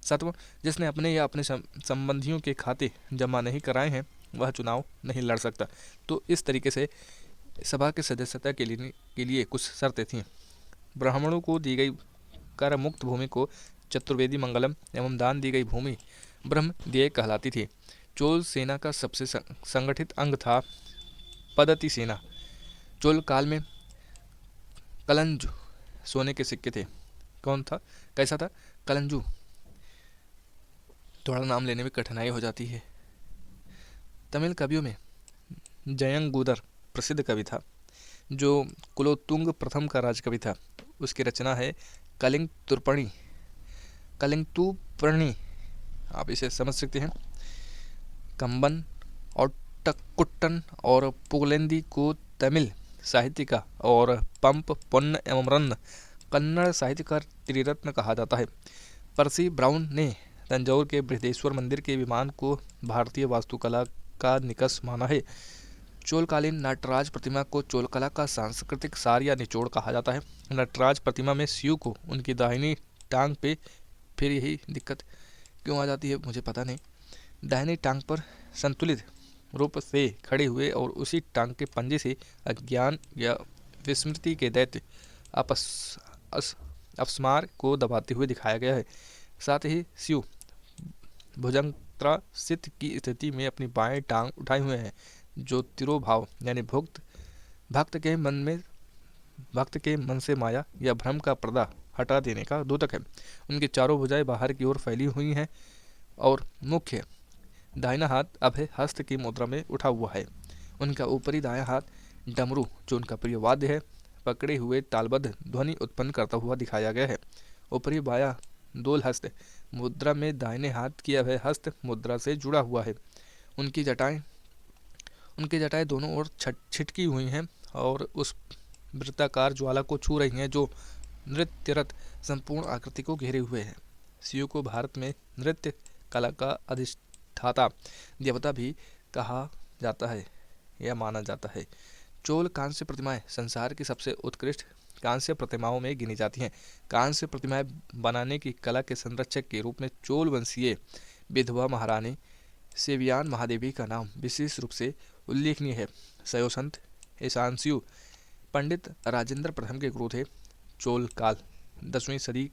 सातवां, जिसने अपने या अपने संबंधियों के खाते जमा नहीं कराए हैं वह चुनाव नहीं लड़ सकता। तो इस तरीके से सभा की सदस्यता के लिए कुछ शर्तें थीं। ब्राह्मणों को दी गई कर मुक्त भूमि को चतुर्वेदी मंगलम एवं दान दी गई भूमि ब्रह्मदेय कहलाती थी। चोल सेना का सबसे संगठित अंग था पद्धति सेना। चोल काल में कलंजु सोने के सिक्के थे। कौन था? कैसा था? कलंजु। थोड़ा नाम लेने में कठिनाई हो जाती है। तमिल कवियों में जयंगुदर प्रसिद्ध कवि था जो कुलोत्तुंग प्रथम का राजकवि था। उसकी रचना है कलिंगतुपर्णी। आप इसे समझ सकते हैं। कंबन और टक्कुट्टन और पुगलेंदी को तमिल साहित्य का और पंप, पुन्न एवं रन्न कन्नड़ साहित्य का त्रिरत्न कहा जाता है। पर्सी ब्राउन ने तंजौर के बृहदेश्वर मंदिर के विमान को भारतीय वास्तुकला का निकष माना है। चोलकालीन नटराज प्रतिमा को चोलकला का सांस्कृतिक सार या निचोड़ कहा जाता है। नटराज प्रतिमा में शिव को उनकी दाहिनी टांग पे, फिर यही दिक्कत क्यों आ जाती है मुझे पता नहीं, दाहिनी टांग पर संतुलित रूप से खड़े हुए और उसी टांग के पंजे से अज्ञान या विस्मृति के दैत्य अपस्मार को दबाते हुए दिखाया गया है। साथ ही शिव भुजंगत्रासित की स्थिति में अपनी बाएं टांग उठाए हुए हैं जो तिरोभाव यानी भक्त के मन से माया या भ्रम का पर्दा हटा देने का द्योतक है। उनकी चारों भुजाएं बाहर की ओर फैली हुई हैं और मुख्य दाहिना हाथ अभय हस्त की मुद्रा में उठा हुआ है। उनका ऊपरी दायां हाथ डमरू, जो उनका प्रिय वाद्य है, पकड़े हुए तालबद्ध ध्वनि उत्पन्न करता हुआ दिखाया गया है। ऊपरी बायां दोल हस्त मुद्रा में दाहिने हाथ की अभय हस्त मुद्रा से जुड़ा हुआ है। उनकी जटाएं दोनों ओर छिटकी हुई हैं और उस वृत्ताकार ज्वाला को छू रही हैं जो नृत्यरत संपूर्ण आकृति को घेरे हुए है। शिव को भारत में नृत्य कला का अधिष्ठाता देवता भी कहा जाता है या माना जाता है। चोल कांस्य प्रतिमाएं संसार की सबसे उत्कृष्ट कांस्य प्रतिमाओं में गिनी जाती हैं। कांस्य प्रतिमाएं बनाने की कला के संरक्षक के रूप में चोल वंशीय विधवा महारानी सेवियान महादेवी का नाम विशेष रूप से उल्लेखनीय है। सयोसंत ईशांशु पंडित राजेंद्र प्रथम के गुरु थे। चोल काल 10वीं सदी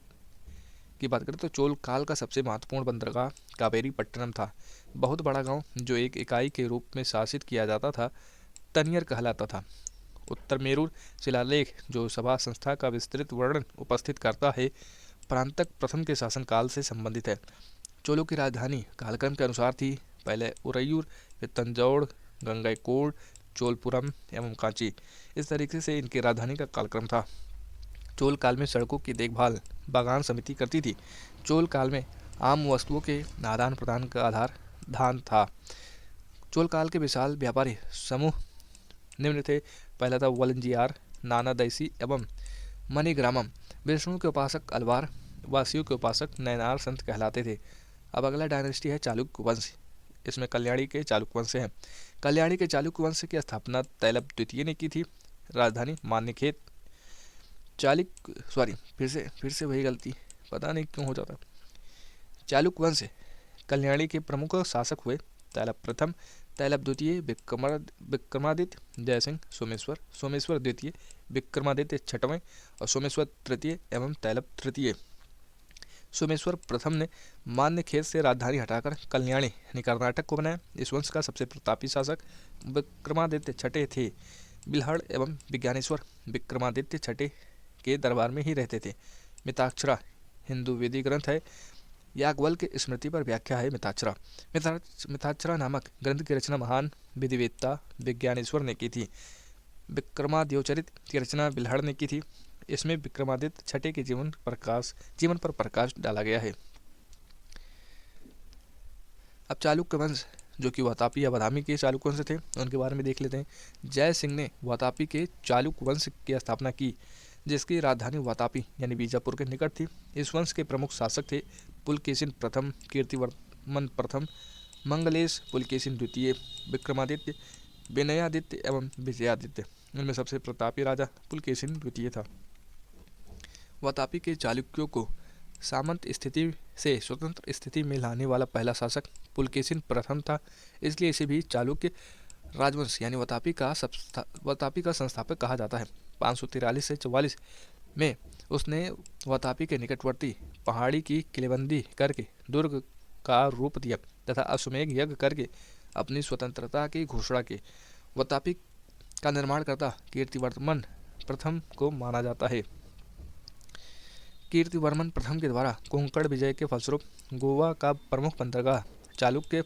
की बात करें तो चोल काल का सबसे महत्वपूर्ण बंदरगाह कावेरी पट्टनम था। बहुत बड़ा गांव जो एक इकाई के रूप में शासित किया जाता था तनियर कहलाता था। उत्तर मेरूर शिलालेख जो सभा संस्था का विस्तृत वर्णन उपस्थित करता है परांतक प्रथम के शासनकाल से संबंधित है। चोलों की राजधानी कालक्रम के अनुसार थी। पहले उरैयूर, फिर तंजौर, गंगईकोंड, चोलपुरम एवं कांची। इस तरीके से इनकी राजधानी का कालक्रम था। चोल काल में सड़कों की देखभाल बागान समिति करती थी। चोल काल में आम वस्तुओं के आदान प्रदान का आधार धान था। चोल काल के विशाल व्यापारी समूह निम्न थे। पहला था वलंजियार, नाना दैसी एवं मणिग्रामम। विष्णु के उपासक अलवार, वासियों के उपासक नयनार संत कहलाते थे। अब अगला डायनेस्टी है चालुक्य वंश। इसमें कल्याणी के चालुक्य वंश हैं। कल्याणी के चालुक्य वंश की स्थापना तैलब द्वितीय ने की थी। राजधानी मान्यखेत। फिर से वही गलती, पता नहीं क्यों हो जाता। चालुक्य वंश कल्याणी के प्रमुख शासक हुए तैलब प्रथम, तैलब द्वितीय, विक्रमादित्य, जयसिंह, सोमेश्वर द्वितीय, विक्रमादित्य छठवें और सोमेश्वर तृतीय एवं तैलब तृतीय। सोमेश्वर प्रथम ने मान्यखेत से राजधानी हटाकर कल्याणी यानी कर्नाटक को बनाया। इस वंश का सबसे प्रतापी शासक विक्रमादित्य छठे थे। बिल्हड़ एवं विज्ञानेश्वर विक्रमादित्य छठे के दरबार में ही रहते थे। मिताक्षरा हिंदू वेदी ग्रंथ है। याज्ञवल्क्य के स्मृति पर व्याख्या है मिताक्षरा। मिताक्षरा नामक ग्रंथ की रचना महान विधिवेत्ता विज्ञानेश्वर ने की थी। विक्रमाद्योचरित की रचना बिल्हड़ ने की थी। इसमें विक्रमादित्य छठे के जीवन पर प्रकाश डाला गया है। अब चालुक्य वंश जो कि वातापी या बादामी के चालुक्य वंश थे उनके बारे में देख लेते हैं। जय सिंह ने वातापी के चालुक्य वंश की स्थापना की जिसकी राजधानी वातापी यानी बीजापुर के निकट थी। इस वंश के प्रमुख शासक थे पुलकेशिन प्रथम, कीर्तिवर्मन प्रथम, मंगलेश, पुलकेशिन द्वितीय, विक्रमादित्य, विनयादित्य एवं विजयादित्य। इनमें सबसे प्रतापी राजा पुलकेशिन द्वितीय था। वातापी के चालुक्यों को सामंत स्थिति से स्वतंत्र स्थिति में लाने वाला पहला शासक पुलकेशिन प्रथम था। इसलिए इसे भी चालुक्य राजवंश यानी वातापी का संस्थापक कहा जाता है। 543 से 44 में उसने वातापी के निकटवर्ती पहाड़ी की किलेबंदी करके दुर्ग का रूप दिया तथा अश्वमेघ यज्ञ करके अपनी स्वतंत्रता की घोषणा की। वातापी का निर्माण करता कीर्तिवर्मन प्रथम को माना जाता है। कीर्तिवर्मन प्रथम के द्वारा कोंकण विजय के फलस्वरूप गोवा का प्रमुख बंदरगाह चालुक्य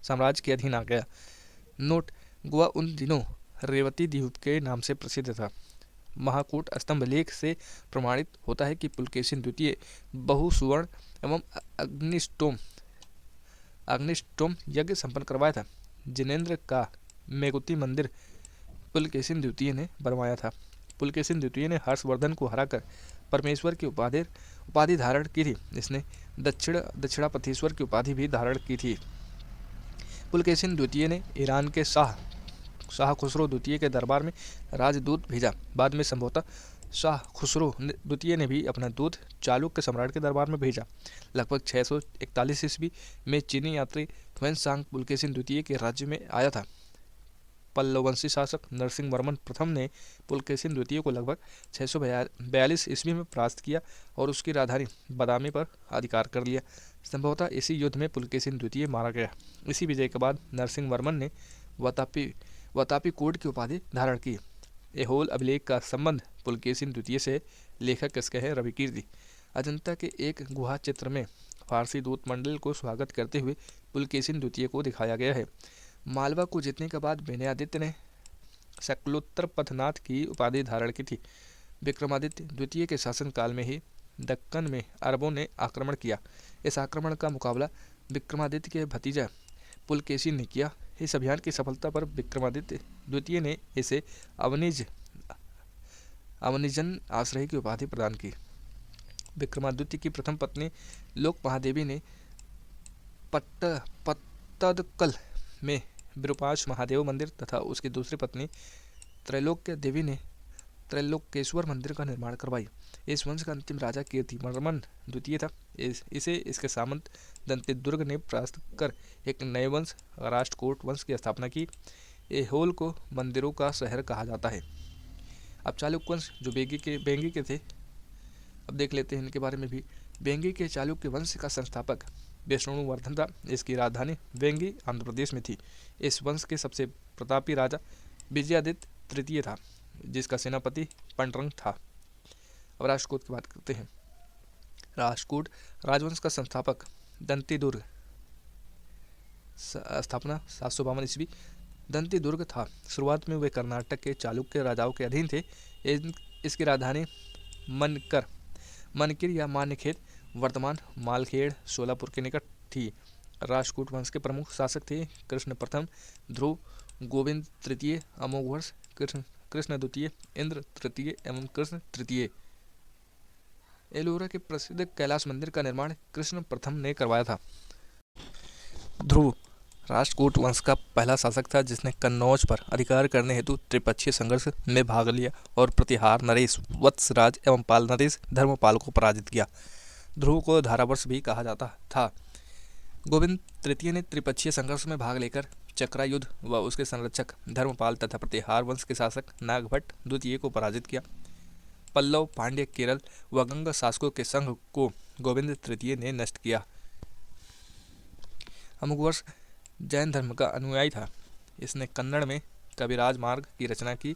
साम्राज्य के अधीन आ गया। नोट: गोवा उन दिनों रेवती द्वीप के नाम से प्रसिद्ध था। महाकूट स्तंभ लेख से प्रमाणित होता है कि पुलकेशिन द्वितीय बहु सुवर्ण एवं अग्निष्टोम यज्ञ संपन्न करवाया था। जिनेन्द्र का मेगुती मंदिर पुलकेशिन द्वितीय ने बनवाया था। पुलकेशिन द्वितीय ने हर्षवर्धन को हराकर परमेश्वर की उपाधि धारण की थी। इसने दक्षिणापथेश्वर की उपाधि भी धारण की थी। पुलकेशिन द्वितीय ने ईरान के शाह खुसरो द्वितीय के दरबार में राजदूत भेजा। बाद में संभवतः शाह खुसरो द्वितीय ने भी अपना दूत चालुक्य सम्राट के दरबार में भेजा। लगभग 641 ईस्वी में चीनी यात्री ह्वेनसांग पुलकेशिन द्वितीय के राज्य में आया था। पल्लववंशी शासक नरसिंह वर्मन प्रथम ने पुलकेशिन द्वितीय को लगभग 642 ईस्वी में परास्त किया और उसकी राजधानी बादामी पर अधिकार कर लिया। संभवतः इसी युद्ध में पुलकेशिन द्वितीय मारा गया। इसी विजय के बाद नरसिंह वर्मन ने वातापी कोट की उपाधि धारण की। एहोल अभिलेख का संबंध पुलकेशिन द्वितीय से लेखक इसके हैं रविकीर्ति। अजंता के एक गुहा चित्र में फारसी दूत मंडल को स्वागत करते हुए पुलकेशिन द्वितीय को दिखाया गया है। मालवा को जीतने के बाद विनयादित्य ने शक्लोत्तर पथनाथ की उपाधि धारण की थी। विक्रमादित्य द्वितीय के शासनकाल में ही दक्कन में अरबों ने आक्रमण किया। इस आक्रमण का मुकाबला विक्रमादित्य के भतीजा पुलकेशिन ने किया। इस अभियान की सफलता पर विक्रमादित्य द्वितीय ने इसे अवनिजन आश्रय की उपाधि प्रदान की। विक्रमादित्य की प्रथम पत्नी लोक महादेवी ने पत्तदकल में विरूपाक्ष महादेव मंदिर तथा उसकी दूसरी पत्नी त्रैलोक्य देवी ने त्रैलोकेश्वर मंदिर का निर्माण करवाई। इस वंश का अंतिम राजा कीर्तिवर्मन द्वितीय था। इसे इसके सामंत दंतिदुर्ग ने परास्त कर एक नए वंश राष्ट्रकूट वंश की स्थापना की। ऐहोल को मंदिरों का शहर कहा जाता है। अब चालुक्य वंश जो बेंगी के थे, अब देख लेते हैं इनके बारे में भी। बेंगी के चालुक्य वंश का संस्थापक विष्णुवर्धन था। इसकी राजधानी वेंगी आंध्र प्रदेश में थी। इस वंश के सबसे प्रतापी राजा विजयादित्य तृतीय था, जिसका सेनापति पंडरंग था। अब राष्ट्रकूट की बात करते हैं। राष्ट्रकूट राजवंश का संस्थापक दंतिदुर्ग, स्थापना 752 ईस्वी, दंतिदुर्ग था। शुरुआत में वे कर्नाटक के चालुक्य राजाओं के अधीन थे। इसकी राजधानी मनकिर या मान्यखेत वर्तमान मालखेड़ सोलापुर के निकट थी। राष्ट्रकूट वंश के प्रमुख शासक थे कृष्ण प्रथम, ध्रुव, गोविंद तृतीय, अमोघवर्ष, कृष्ण द्वितीय, इंद्र तृतीय एवं कृष्ण तृतीय। एलोरा के प्रसिद्ध कैलाश मंदिर का निर्माण कृष्ण प्रथम ने करवाया था। ध्रुव राष्ट्रकूट वंश का पहला शासक था, जिसने कन्नौज पर अधिकार करने हेतु त्रिपक्षीय संघर्ष में भाग लिया और प्रतिहार नरेश, वत्सराज एवं पाल नरेश धर्मपाल को पराजित किया। ध्रुव को धारावर्ष भी कहा जाता था। गोविंद तृतीय ने त्रिपक्षीय संघर्ष में भाग लेकर चक्रा युद्ध व उसके संरक्षक धर्मपाल तथा प्रतिहार वंश के शासक नागभट्ट द्वितीय को पराजित किया। पल्लव, पांड्य, केरल व गंगा शासकों के संघ को गोविंद तृतीय ने नष्ट किया। अमुकवर्ष जैन धर्म का अनुयायी था। इसने कन्नड़ में कविराज मार्ग की रचना की।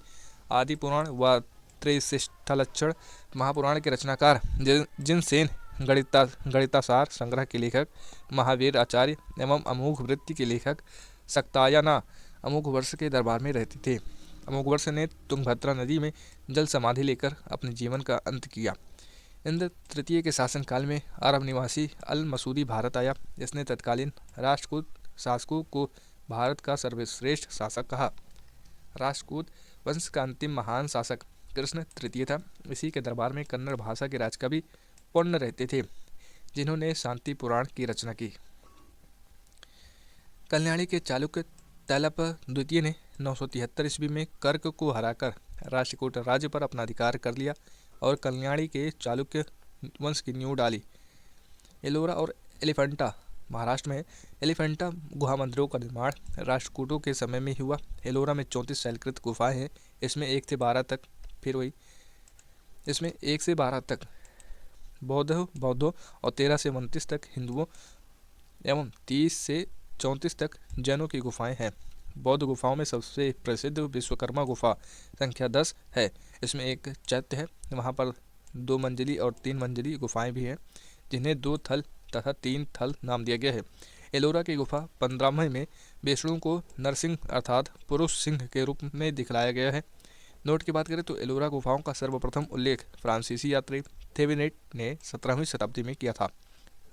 आदि पुराण व त्रिशिष्टालक्षण महापुराण के रचनाकार जिनसेन, गणितासार संग्रह के लेखक महावीर आचार्य एवं अमोघ वृत्ति के लेखक सक्तायना अमोघवर्ष के दरबार में रहते थे। अमोघवर्ष ने तुंगभद्रा नदी में जल समाधि लेकर अपने जीवन का अंत किया। इंद्र तृतीय के शासनकाल में अरब निवासी अल मसूदी भारत आया। इसने तत्कालीन राष्ट्रकूट शासकों को भारत का सर्वश्रेष्ठ शासक कहा। राष्ट्रकूट वंश का अंतिम महान शासक कृष्ण तृतीय था। इसी के दरबार में कन्नड़ भाषा के राजकवि पुण्य रहते थे, जिन्होंने शांति पुराण की रचना की। कल्याणी के चालुक्य तैलप द्वितीय ने 973 ईस्वी में कर्क को हराकर राष्ट्रकूट राज्य पर अपना अधिकार कर लिया और कल्याणी के चालुक्य वंश की नींव डाली। एलोरा और एलिफेंटा महाराष्ट्र में एलिफेंटा गुहा मंदिरों का निर्माण राष्ट्रकूटों के समय में हुआ। एलोरा में 34 शैलकृत गुफाएं हैं। इसमें 1 से 12 तक बौद्धों और 13 से 29 तक हिंदुओं एवं 30 से 34 तक जैनों की गुफाएं हैं। बौद्ध गुफाओं में सबसे प्रसिद्ध विश्वकर्मा गुफा संख्या 10 है। इसमें एक चैत्य है। वहाँ पर 2 मंजिली और 3 मंजिली गुफाएं भी हैं, जिन्हें 2 थल तथा 3 थल नाम दिया गया है। एलोरा की गुफा 15वें में विष्णु को नरसिंह अर्थात पुरुष सिंह के रूप में दिखलाया गया है। नोट की बात करें तो एलोरा गुफाओं का सर्वप्रथम उल्लेख फ्रांसीसी यात्री थेवेनेट ने 17वीं शताब्दी में किया था।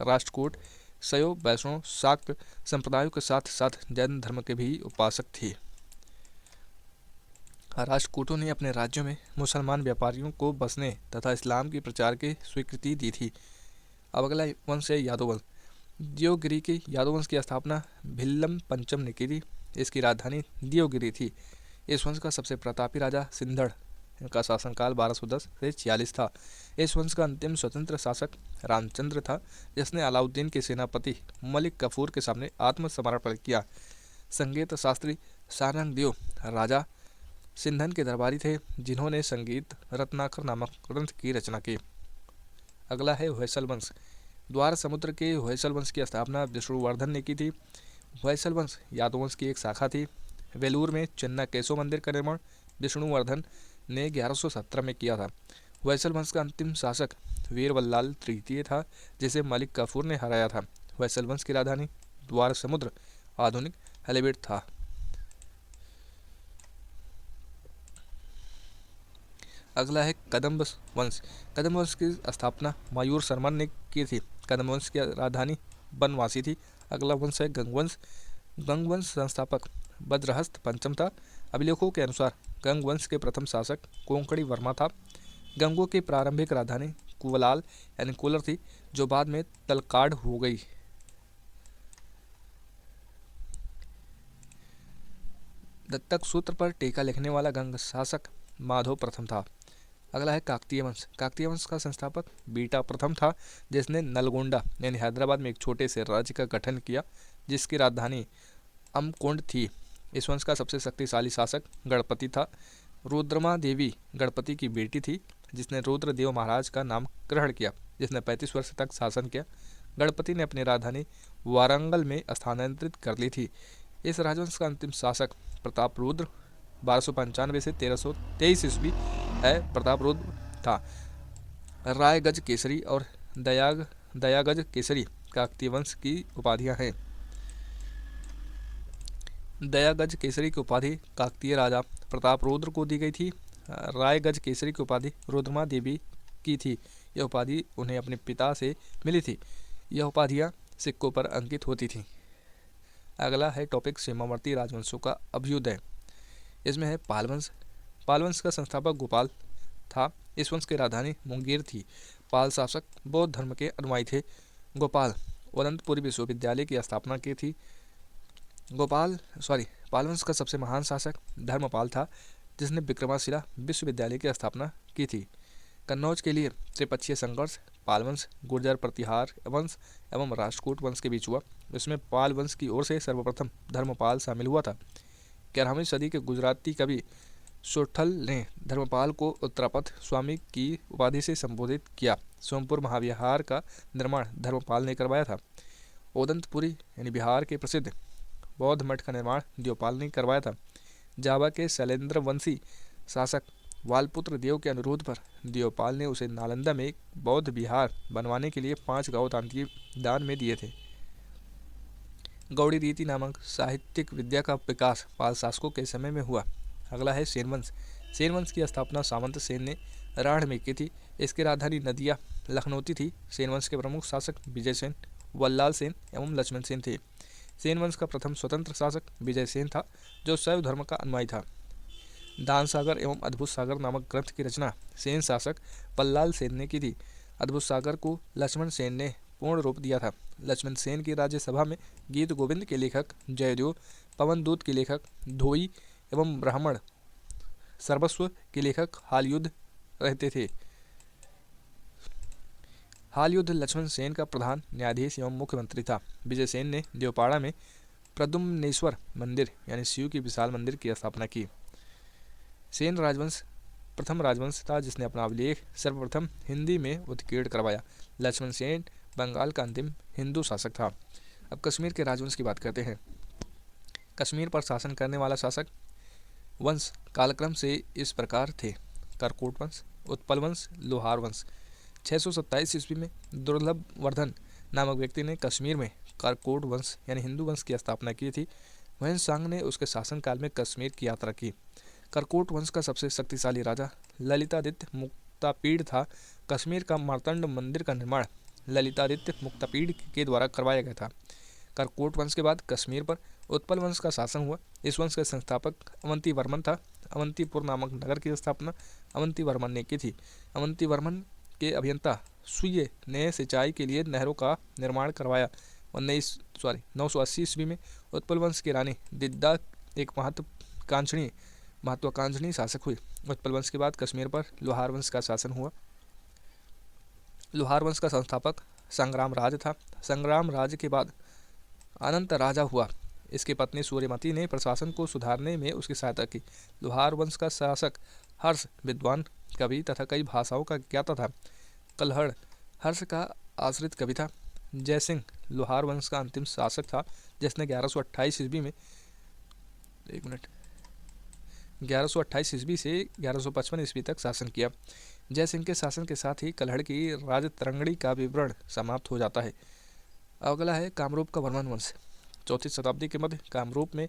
राष्ट्रकूट शैव, वैष्णव, शाक्त संप्रदायों के साथ साथ जैन धर्म के भी उपासक थे। राष्ट्रकूटों ने अपने राज्यों में मुसलमान व्यापारियों को बसने तथा इस्लाम की प्रचार की स्वीकृति दी थी। अब अगला वंश है यादव वंश। दियोगिरी के यादव वंश की स्थापना भिल्लम पंचम ने की थी। इसकी राजधानी दियोगिरी थी। इस वंश का सबसे प्रतापी राजा सिंधड़, इनका शासनकाल 1210 से 46 था। इस वंश का अंतिम स्वतंत्र शासक रामचंद्र था, जिसने अलाउद्दीन के सेनापति मलिक कफूर के सामने आत्मसमर्पण किया। संगीत शास्त्री सारंग देव राजा सिंधन के दरबारी थे, जिन्होंने संगीत रत्नाकर नामक ग्रंथ की रचना की। अगला है होयसल वंश। द्वार समुद्र के होयसल वंश की स्थापना विष्णुवर्धन ने की थी। होयसल वंश यादव वंश की एक शाखा थी। वेलूर में चन्ना केशव मंदिर का निर्माण विष्णुवर्धन ने 1117 में किया था। होयसल वंश का अंतिम शासक वीरबल्लाल तृतीय था, जिसे मलिक काफूर ने हराया था। होयसल वंश की राजधानी द्वार समुद्र आधुनिक हेलिबेट था। अगला है कदम्ब वंश। कदम्ब वंश की स्थापना मायूर शर्मन ने की थी। कदम्ब वंश की राजधानी बनवासी थी। अगला वंश है गंगवंश। गंगवंश संस्थापक भद्रहस्त पंचम था। अभिलेखों के अनुसार गंगवंश के प्रथम शासक कोंकणी वर्मा था। गंगों की प्रारंभिक राजधानी कुवलाल यानी कोलर थी, जो बाद में तलकाड हो गई। दत्तक सूत्र पर टीका लिखने वाला गंग शासक माधव प्रथम था। अगला है काकतीय वंश। काकतीय वंश का संस्थापक बीटा प्रथम था, जिसने नलगोंडा यानी हैदराबाद में एक छोटे से राज्य का गठन किया, जिसकी राजधानी अमकोंड थी। इस वंश का सबसे शक्तिशाली शासक गणपति था। रुद्रमा देवी गणपति की बेटी थी, जिसने रुद्रदेव महाराज का नाम ग्रहण किया, जिसने 35 वर्ष तक शासन किया। गणपति ने अपनी राजधानी वारंगल में स्थानांतरित कर ली थी। इस राजवंश का अंतिम शासक प्रताप रुद्र 1295 से 1323 ईस्वी है प्रताप रुद्र था। रायगज केसरी और दयागज केसरी काकतीय वंश की उपाधियां हैं। दयागज केसरी की उपाधि काकतीय राजा प्रताप रुद्र को दी गई थी। रायगज केसरी की उपाधि रुद्रमा देवी की थी। यह उपाधि उन्हें अपने पिता से मिली थी। यह उपाधियां सिक्कों पर अंकित होती थीं। अगला है टॉपिक सीमावर्ती राजवंशों का अभ्युदय। इसमें है पाल वंश। पाल वंश का संस्थापक गोपाल था। इस वंश की राजधानी मुंगेर थी। पाल शासक बौद्ध धर्म के अनुयायी थे। गोपाल अनंतपुरी विश्वविद्यालय की स्थापना की थी। पाल वंश का सबसे महान शासक धर्मपाल था, जिसने विक्रमशिला विश्वविद्यालय की स्थापना की थी। कन्नौज के लिए त्रिपक्षीय संघर्ष पाल वंश, गुर्जर प्रतिहार वंश एवं राष्ट्रकूट वंश के बीच हुआ। इसमें पाल वंश की ओर से सर्वप्रथम धर्मपाल शामिल हुआ था। 11वीं सदी के गुजराती कवि सोठल ने धर्मपाल को उत्तरापथ स्वामी की उपाधि से संबोधित किया। सोमपुर महाविहार का निर्माण धर्मपाल ने करवाया था। ओदंतपुरी यानी बिहार के प्रसिद्ध बौद्ध मठ का निर्माण देवपाल ने करवाया था। जावा के शैलेंद्र वंशी शासक वालपुत्र देव के अनुरोध पर देवपाल ने उसे नालंदा में एक बौद्ध विहार बनवाने के लिए 5 गांव दान में दिए थे। गौड़ी रीति नामक साहित्यिक विद्या का विकास पाल शासकों के समय में हुआ। अगला है सेन वंश। सेन वंश की स्थापना सामंत सेन ने राढ़ में की थी। इसकी राजधानी नदिया लखनौती थी। सेन वंश के प्रमुख शासक विजय सेन, वल्लाल सेन एवं लक्ष्मण सेन थे। सेन वंश का प्रथम स्वतंत्र शासक विजय सेन था, जो शैव धर्म का अनुयायी था। दान सागर एवं अद्भुत सागर नामक ग्रंथ की रचना सेन शासक पल्लाल सेन ने की थी। अद्भुत सागर को लक्ष्मण सेन ने पूर्ण रूप दिया था। लक्ष्मण सेन की राज्यसभा में गीत गोविंद के लेखक जयदेव, पवन दूत के लेखक धोई एवं ब्राह्मण सर्वस्व के लेखक हालयुद्ध रहते थे। हालयुद्ध लक्ष्मण सेन का प्रधान न्यायाधीश एवं मुख्यमंत्री था। विजय सेन ने देवपाड़ा में प्रद्युम्नेश्वर मंदिर यानी शिव की विशाल मंदिर की स्थापना की। सेन राजवंश प्रथम राजवंश था जिसने अपना अभिलेख सर्वप्रथम हिंदी में उत्कीर्ण करवाया। लक्ष्मण सेन बंगाल का अंतिम हिंदू शासक था। अब कश्मीर के राजवंश की बात करते हैं। कश्मीर पर शासन करने वाला शासक वंश कालक्रम से इस प्रकार थे: करकोट वंश, उत्पल वंश, लोहार वंश। 627 ईस्वी में दुर्लभ वर्धन नामक व्यक्ति ने कश्मीर में करकोट वंश यानी हिंदू वंश की स्थापना की थी। महेंद्र सांग ने उसके शासनकाल में कश्मीर की यात्रा की। करकोट वंश का सबसे शक्तिशाली राजा ललितादित्य मुक्तापीड़ था। कश्मीर का मार्तंड मंदिर का निर्माण ललितादित्य मुक्तापीड़ के द्वारा करवाया गया था। करकोट वंश के बाद कश्मीर पर उत्पल वंश का शासन हुआ। इस वंश के संस्थापक अवंती वर्मन था। अवंतीपुर नामक नगर की स्थापना अवंती वर्मन ने की थी। अवंती वर्मन के अभियंता सुये ने सिंचाई के लिए नहरों का निर्माण करवाया। 980 ईस्वी में उत्पल वंश की रानी दिद्दा एक महत्वाकांक्षी शासक हुई। उत्पल वंश के बाद कश्मीर पर लोहार वंश का शासन हुआ। लोहार वंश का संस्थापक संग्राम राज था। संग्राम राज के बाद अनंत राजा हुआ। इसकी पत्नी सूर्यमती ने प्रशासन को सुधारने में उसकी सहायता की। लोहार वंश का शासक हर्ष विद्वान कवि तथा कई भाषाओं का ज्ञाता था। कल्हड़ हर्ष का आश्रित कवि था। जयसिंह लोहार वंश का अंतिम शासक था, जिसने 1128 ईस्वी में 1128 ईस्वी से 1155 ईस्वी तक शासन किया। जयसिंह के शासन के साथ ही कल्हड़ की राजतरंगड़ी का विवरण समाप्त हो जाता है। अगला है कामरूप का वर्मन वंश। 4वीं शताब्दी के मध्य कामरूप में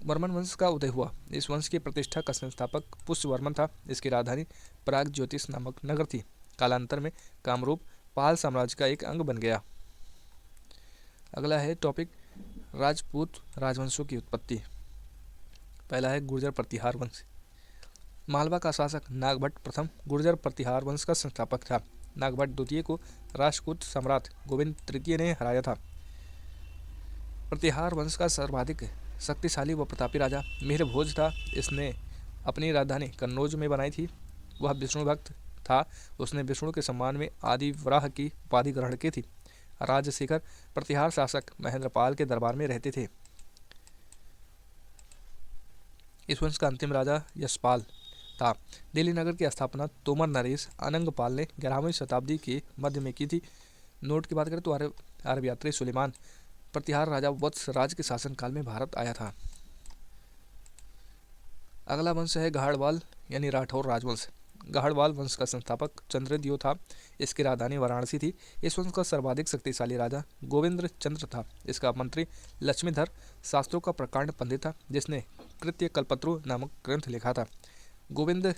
वर्मन वंश का उदय हुआ। इस वंश की प्रतिष्ठा का संस्थापक पुष्य वर्मन था। इसकी राजधानी प्राग ज्योतिष नामक नगर थी। कालांतर में कामरूप पाल साम्राज्य का एक अंग बन गया। अगला है टॉपिक राजपूत राजवंशों की उत्पत्ति। पहला है गुर्जर प्रतिहार वंश। मालवा का शासक नागभट्ट प्रथम गुर्जर प्रतिहार वंश का संस्थापक था। नागभट्ट द्वितीय को राष्ट्रकूट सम्राट गोविंद तृतीय ने हराया था। प्रतिहार वंश का सर्वाधिक शक्तिशाली व प्रतापी राजा मिहिर भोज था। इसने अपनी राजधानी कन्नौज में बनाई थी। वह विष्णु भक्त था। उसने विष्णु के सम्मान में आदि वराह की उपाधि ग्रहण की थी। राजशेखर प्रतिहार शासक महेंद्रपाल के दरबार में रहते थे। इस वंश का अंतिम राजा यशपाल था। दिल्ली नगर की स्थापना तोमर नरेश अनंगपाल ने 11वीं शताब्दी के मध्य में की थी। नोट की बात करें तो अरब यात्री सुलेमान प्रतिहार राजा वत्स राज के शासनकाल में भारत आया था। अगला वंश है गाहड़वाल यानी राठौर राजवंश। गाहड़वाल वंश का संस्थापक चंद्रदेव था। इसकी राजधानी वाराणसी थी। इस वंश का सर्वाधिक शक्तिशाली राजा गोविंद चंद्र था। इसका मंत्री लक्ष्मीधर शास्त्रों का प्रकांड पंडित था, जिसने कृत्य कल्पत्रु नामक ग्रंथ लिखा था। गोविंद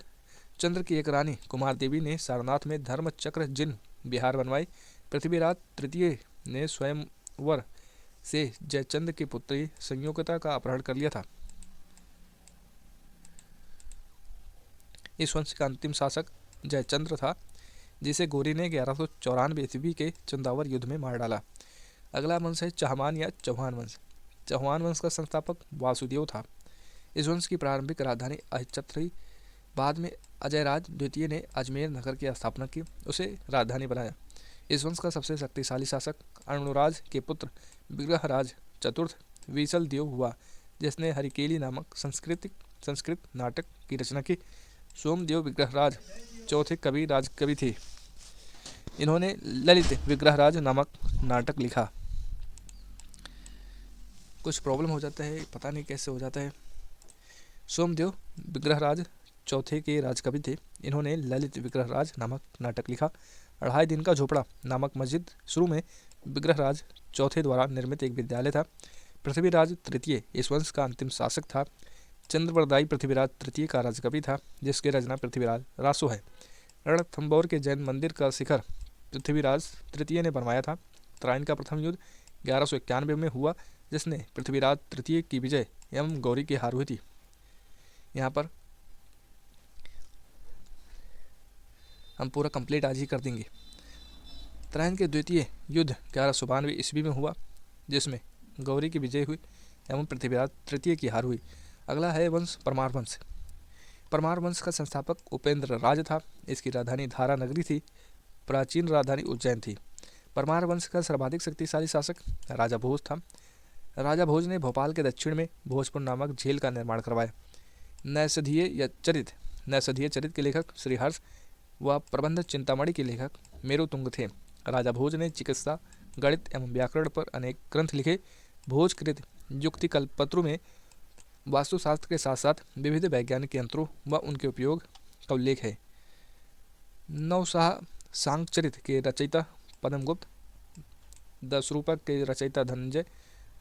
चंद्र की एक रानी कुमार देवी ने सारनाथ में धर्म चक्र जिन बिहार बनवाई। पृथ्वीराज तृतीय ने स्वयंवर से जयचंद की पुत्री संयोगता का अपहरण कर लिया था। इस वंश का अंतिम शासक जयचंद्र था, जिसे गौरी ने 1194 ईस्वी के चंदावर युद्ध में मार डाला। अगला वंश है चहमान या चौहान वंश। चौहान वंश का संस्थापक वासुदेव था। इस वंश की प्रारंभिक राजधानी अहिच्छत्र थी। बाद में अजयराज द्वितीय ने अजमेर नगर की स्थापना की, उसे राजधानी बनाया। इस वंश का सबसे शक्तिशाली शासक अर्णुराज के पुत्र विग्रहराज चतुर्थ विसल देव हुआ, जिसने हरिकेली नामक संस्कृत नाटक की रचना की। सोमदेव विग्रहराज चौथे कवि राजकवि थे। इन्होंने ललित विग्रहराज नामक नाटक लिखा। कुछ प्रॉब्लम हो जाता है, पता नहीं कैसे हो जाता है। सोमदेव विग्रहराज चौथे के राजकवि थे। इन्होंने ललित विग्रहराज नामक नाटक लिखा। 2.5 दिन का झोपड़ा नामक मस्जिद शुरू में विग्रहराज चौथे द्वारा निर्मित एक विद्यालय था। पृथ्वीराज तृतीय इस वंश का अंतिम शासक था। चंद्रवरदायी पृथ्वीराज तृतीय का राजकवि था, जिसकी रचना पृथ्वीराज रासो है। रणथंबोर के जैन मंदिर का शिखर पृथ्वीराज तृतीय ने बनवाया था। त्राइन का प्रथम युद्ध 1191 में हुआ, जिसने पृथ्वीराज तृतीय की विजय एवं गौरी की हार हुई थी। यहाँ पर हम पूरा कंप्लीट आज ही कर देंगे। त्राइन के द्वितीय युद्ध 1192 ईस्वी में हुआ, जिसमें गौरी की विजय हुई एवं पृथ्वीराज तृतीय की हार हुई। अगला है वंश परमार वंश। परमार वंश का संस्थापक उपेंद्र राज था। इसकी राजधानी धारा नगरी थी। प्राचीन राजधानी उज्जैन थी। परमार वंश का सर्वाधिक शक्तिशाली शासक राजा भोज था। राजा भोज ने भोपाल के दक्षिण में भोजपुर नामक झील का निर्माण करवाया। नैषधीय चरित के लेखक श्रीहर्ष व प्रबंध चिंतामणि के लेखक मेरुतुंग थे। राजा भोज ने चिकित्सा, गणित एवं व्याकरण पर अनेक ग्रंथ लिखे। भोजकृत युक्ति कल्पत्रु में वास्तुशास्त्र के साथ साथ विविध वैज्ञानिक यंत्रों व उनके उपयोग का उल्लेख है। नवशाह सांगचरित के रचयिता पद्मगुप्त, दशरूपक के रचयिता धनंजय,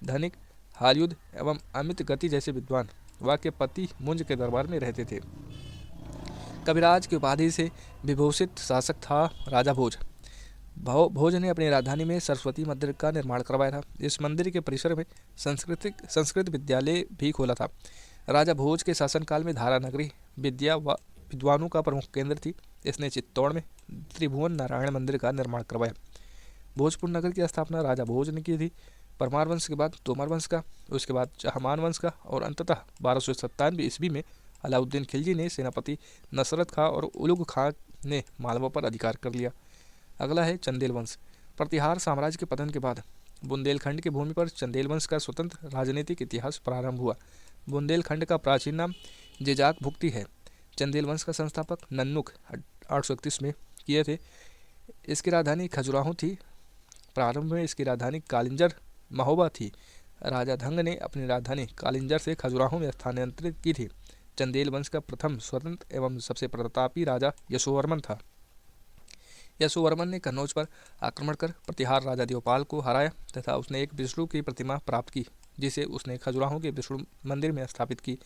धनिक, हालयुद्ध एवं अमित गति जैसे विद्वान वाक्यपति मुंज के दरबार में रहते थे। कविराज की उपाधि से विभूषित शासक था राजा भोज। भोज ने अपनी राजधानी में सरस्वती मंदिर का निर्माण करवाया था। इस मंदिर के परिसर में संस्कृत विद्यालय भी खोला था। राजा भोज के शासनकाल में धारा नगरी विद्या व विद्वानों का प्रमुख केंद्र थी। इसने चित्तौड़ में त्रिभुवन नारायण मंदिर का निर्माण करवाया। भोजपुर नगर की स्थापना राजा भोज ने की थी। परमार वंश के बाद तोमर वंश का, उसके बाद चहमान वंश का और अंततः 1297 ईस्वी में अलाउद्दीन खिलजी ने सेनापति नसरत खां और उलुग खां ने मालवा पर अधिकार कर लिया। अगला है चंदेल वंश। प्रतिहार साम्राज्य के पतन के बाद बुंदेलखंड की भूमि पर चंदेल वंश का स्वतंत्र राजनीतिक इतिहास प्रारंभ हुआ। बुंदेलखंड का प्राचीन नाम जेजाक भुक्ति है। चंदेल वंश का संस्थापक नन्नुक 831 में किए थे। इसकी राजधानी खजुराहो थी। प्रारंभ में इसकी राजधानी कालिंजर महोबा थी। राजा धंग ने अपनी राजधानी कालिंजर से खजुराहो में स्थानांतरित की थी। चंदेल वंश का प्रथम स्वतंत्र एवं सबसे प्रतापी राजा यशोवर्मन था। यशोवर्मन ने कन्नौज पर आक्रमण कर प्रतिहार राजा देवपाल को हराया तथा उसने एक विष्णु की प्रतिमा प्राप्त की, जिसे उसने खजुराहो के विष्णु मंदिर में स्थापित की।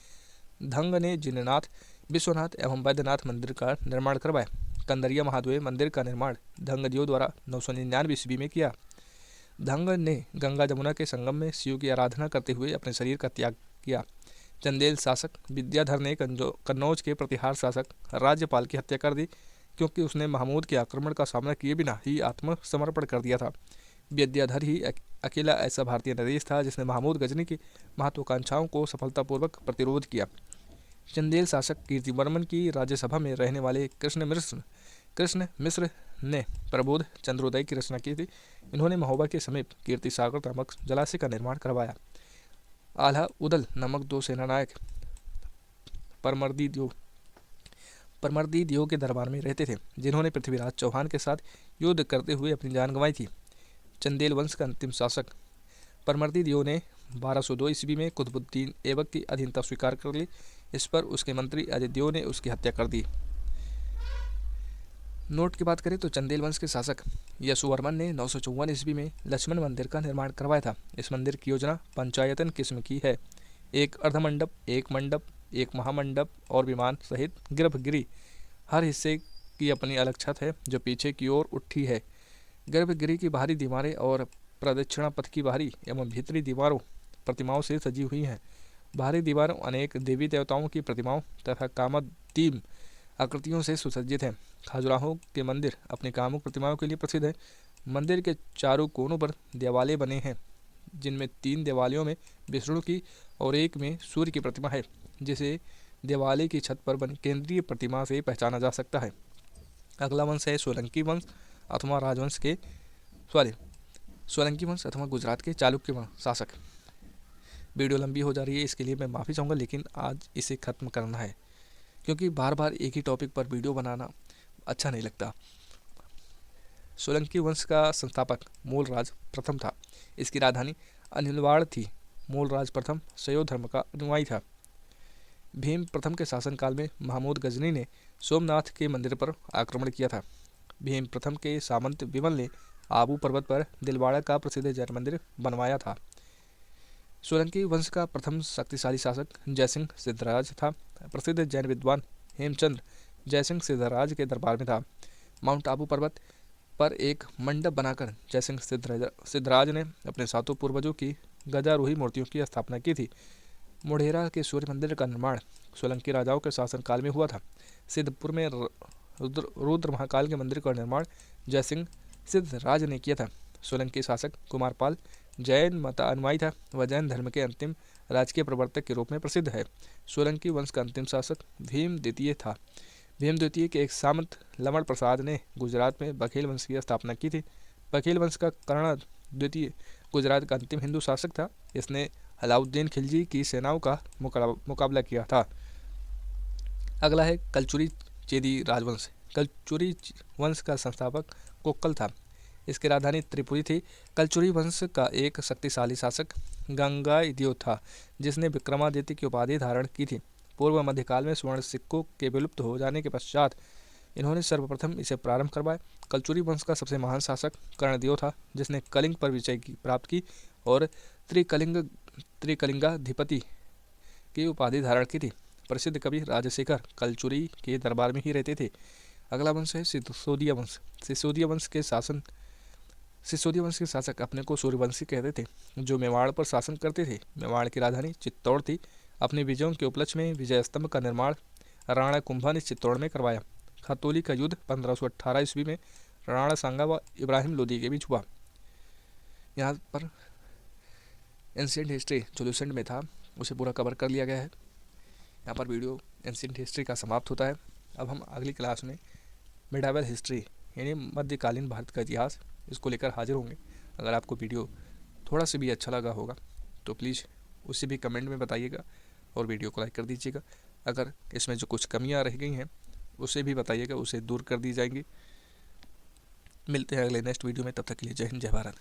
धंग ने जिननाथ, विश्वनाथ एवं वैद्यनाथ मंदिर का निर्माण करवाया। कंदरिया महादेव मंदिर का निर्माण धंगदेव द्वारा 999 ईस्वी में किया। धंग ने गंगा जमुना के संगम में शिव की आराधना करते हुए अपने शरीर का त्याग किया। चंदेल शासक विद्याधर ने कन्नौज के प्रतिहार शासक राज्यपाल की हत्या कर दी, क्योंकि उसने महमूद के आक्रमण का सामना किए बिना ही आत्मसमर्पण कर दिया था। विद्याधर ही अकेला ऐसा भारतीय नरेश था जिसने महमूद गजनी की महत्वाकांक्षाओं को सफलतापूर्वक प्रतिरोध किया। चंदेल शासक कीर्तिवर्मन की राज्यसभा में रहने वाले कृष्ण मिश्र ने प्रबोध चंद्रोदय की रचना की थी। इन्होंने महोबा के समीप कीर्ति सागर नामक जलाशय का निर्माण करवाया। आल्हा उदल नामक दो सेनानायक परमर्दी दियो के दरबार में रहते थे, जिन्होंने पृथ्वीराज चौहान के साथ युद्ध करते हुए अपनी जान गंवाई थी। चंदेल वंश का अंतिम शासक परमर्दी दियो ने 1202 ईस्वी में कुतुबुद्दीन ऐबक की अधीनता स्वीकार कर ली। इस पर उसके मंत्री अजय दियो ने उसकी हत्या कर दी। नोट की बात करें तो चंदेल वंश के शासक यशोवर्मन ने 954 ईस्वी में लक्ष्मण मंदिर का निर्माण करवाया था। इस मंदिर की योजना पंचायतन किस्म की है। एक अर्धमंडप, एक मंडप, एक महामंडप और विमान सहित गर्भगृह, हर हिस्से की अपनी अलग छत है जो पीछे की ओर उठी है। गर्भगृह की बाहरी दीवारें और प्रदक्षिणा पथ की बाहरी एवं भीतरी दीवारों प्रतिमाओं से सजी हुई हैं। बाहरी दीवारों अनेक देवी देवताओं की प्रतिमाओं तथा कामोद्दीम आकृतियों से सुसज्जित है। खजुराहो के मंदिर अपनी कामुक प्रतिमाओं के लिए प्रसिद्ध है। मंदिर के चारों कोनों पर देवालय बने हैं, जिनमें 3 देवालयों में विष्णु की और एक में सूर्य की प्रतिमा है, जिसे देवालय की छत पर बनी केंद्रीय प्रतिमा से पहचाना जा सकता है। अगला वंश है सोलंकी वंश अथवा गुजरात के चालुक्य शासक। वीडियो लंबी हो जा रही है, इसके लिए मैं माफ़ी चाहूँगा, लेकिन आज इसे ख़त्म करना है, क्योंकि बार बार एक ही टॉपिक पर वीडियो बनाना अच्छा नहीं लगता। सोलंकी वंश का संस्थापक मूलराज प्रथम था। इसकी राजधानी अनिलवाड़ थी। मूलराज प्रथम शैव धर्म का अनुयायी था। भीम प्रथम के शासनकाल में महमूद गजनी ने सोमनाथ के मंदिर पर आक्रमण किया था। भीम प्रथम के सामंत विमल ने आबू पर्वत पर दिलवाड़ा का प्रसिद्ध जैन मंदिर बनवाया था। सोलंकी वंश का प्रथम शक्तिशाली शासक जयसिंह सिद्धराज था। प्रसिद्ध जैन विद्वान हेमचंद्र जयसिंह सिद्धराज के दरबार में था। माउंट आबू पर्वत पर एक मंडप बनाकर जयसिंह सिद्धराज ने अपने 7 पूर्वजों की गजारोही मूर्तियों की स्थापना की थी। मोढेरा के सूर्य मंदिर का निर्माण सोलंकी राजाओं के शासनकाल में हुआ था। सिद्धपुर में रुद्र महाकाल के मंदिर का निर्माण जयसिंह सिद्धराज ने किया था। सोलंकी शासक कुमारपाल जैन मतानुयायी था। वह जैन धर्म के अंतिम राजकीय प्रवर्तक के रूप में प्रसिद्ध है। सोलंकी वंश का अंतिम शासक भीम द्वितीय था। भीम द्वितीय के एक सामंत लवण प्रसाद ने गुजरात में बघेल वंश की स्थापना की थी। बघेल वंश का कर्ण द्वितीय गुजरात का अंतिम हिंदू शासक था। इसने अलाउद्दीन खिलजी की सेनाओं का मुकाबला किया था। अगला है कलचुरी चेदी राजवंश। कलचुरी वंश का संस्थापक कोक्कल था। इसकी राजधानी त्रिपुरी थी। कलचुरी वंश का एक शक्तिशाली शासक गंगादियो था, जिसने विक्रमादित्य की उपाधि धारण की थी। पूर्व मध्यकाल में स्वर्ण सिक्कों के विलुप्त हो जाने के पश्चात इन्होंने सर्वप्रथम इसे प्रारंभ करवाया। कलचुरी वंश का सबसे महान शासक कर्णदियो था, जिसने कलिंग पर विजय प्राप्त की और त्रिकलिंगाधिपति की उपाधि धारण की थी। प्रसिद्ध कवि राजशेखर कलचुरी के दरबार में ही रहते थे। अगला वंश है सिसोदिया वंश। सिसोदिया वंश के शासक अपने को सूर्यवंशी कहते थे, जो मेवाड़ पर शासन करते थे। मेवाड़ की राजधानी चित्तौड़ थी। अपने विजयों के उपलक्ष्य में विजय स्तंभ का निर्माण राणा कुंभा ने चित्तौड़ में करवाया। खतौली का युद्ध 1518 ईस्वी में राणा सांगा व इब्राहिम लोदी के बीच हुआ। यहाँ पर एंशिएंट हिस्ट्री जो लुसेंट में था उसे पूरा कवर कर लिया गया है। यहाँ पर वीडियो एंशिएंट हिस्ट्री का समाप्त होता है। अब हम अगली क्लास में मिडावल हिस्ट्री यानी मध्यकालीन भारत का इतिहास इसको लेकर हाजिर होंगे। अगर आपको वीडियो थोड़ा सा भी अच्छा लगा होगा तो प्लीज़ उसे भी कमेंट में बताइएगा और वीडियो को लाइक कर दीजिएगा। अगर इसमें जो कुछ कमियां रह गई हैं उसे भी बताइएगा, उसे दूर कर दी जाएंगी। मिलते हैं अगले नेक्स्ट वीडियो में, तब तक के लिए जय हिंद जय भारत।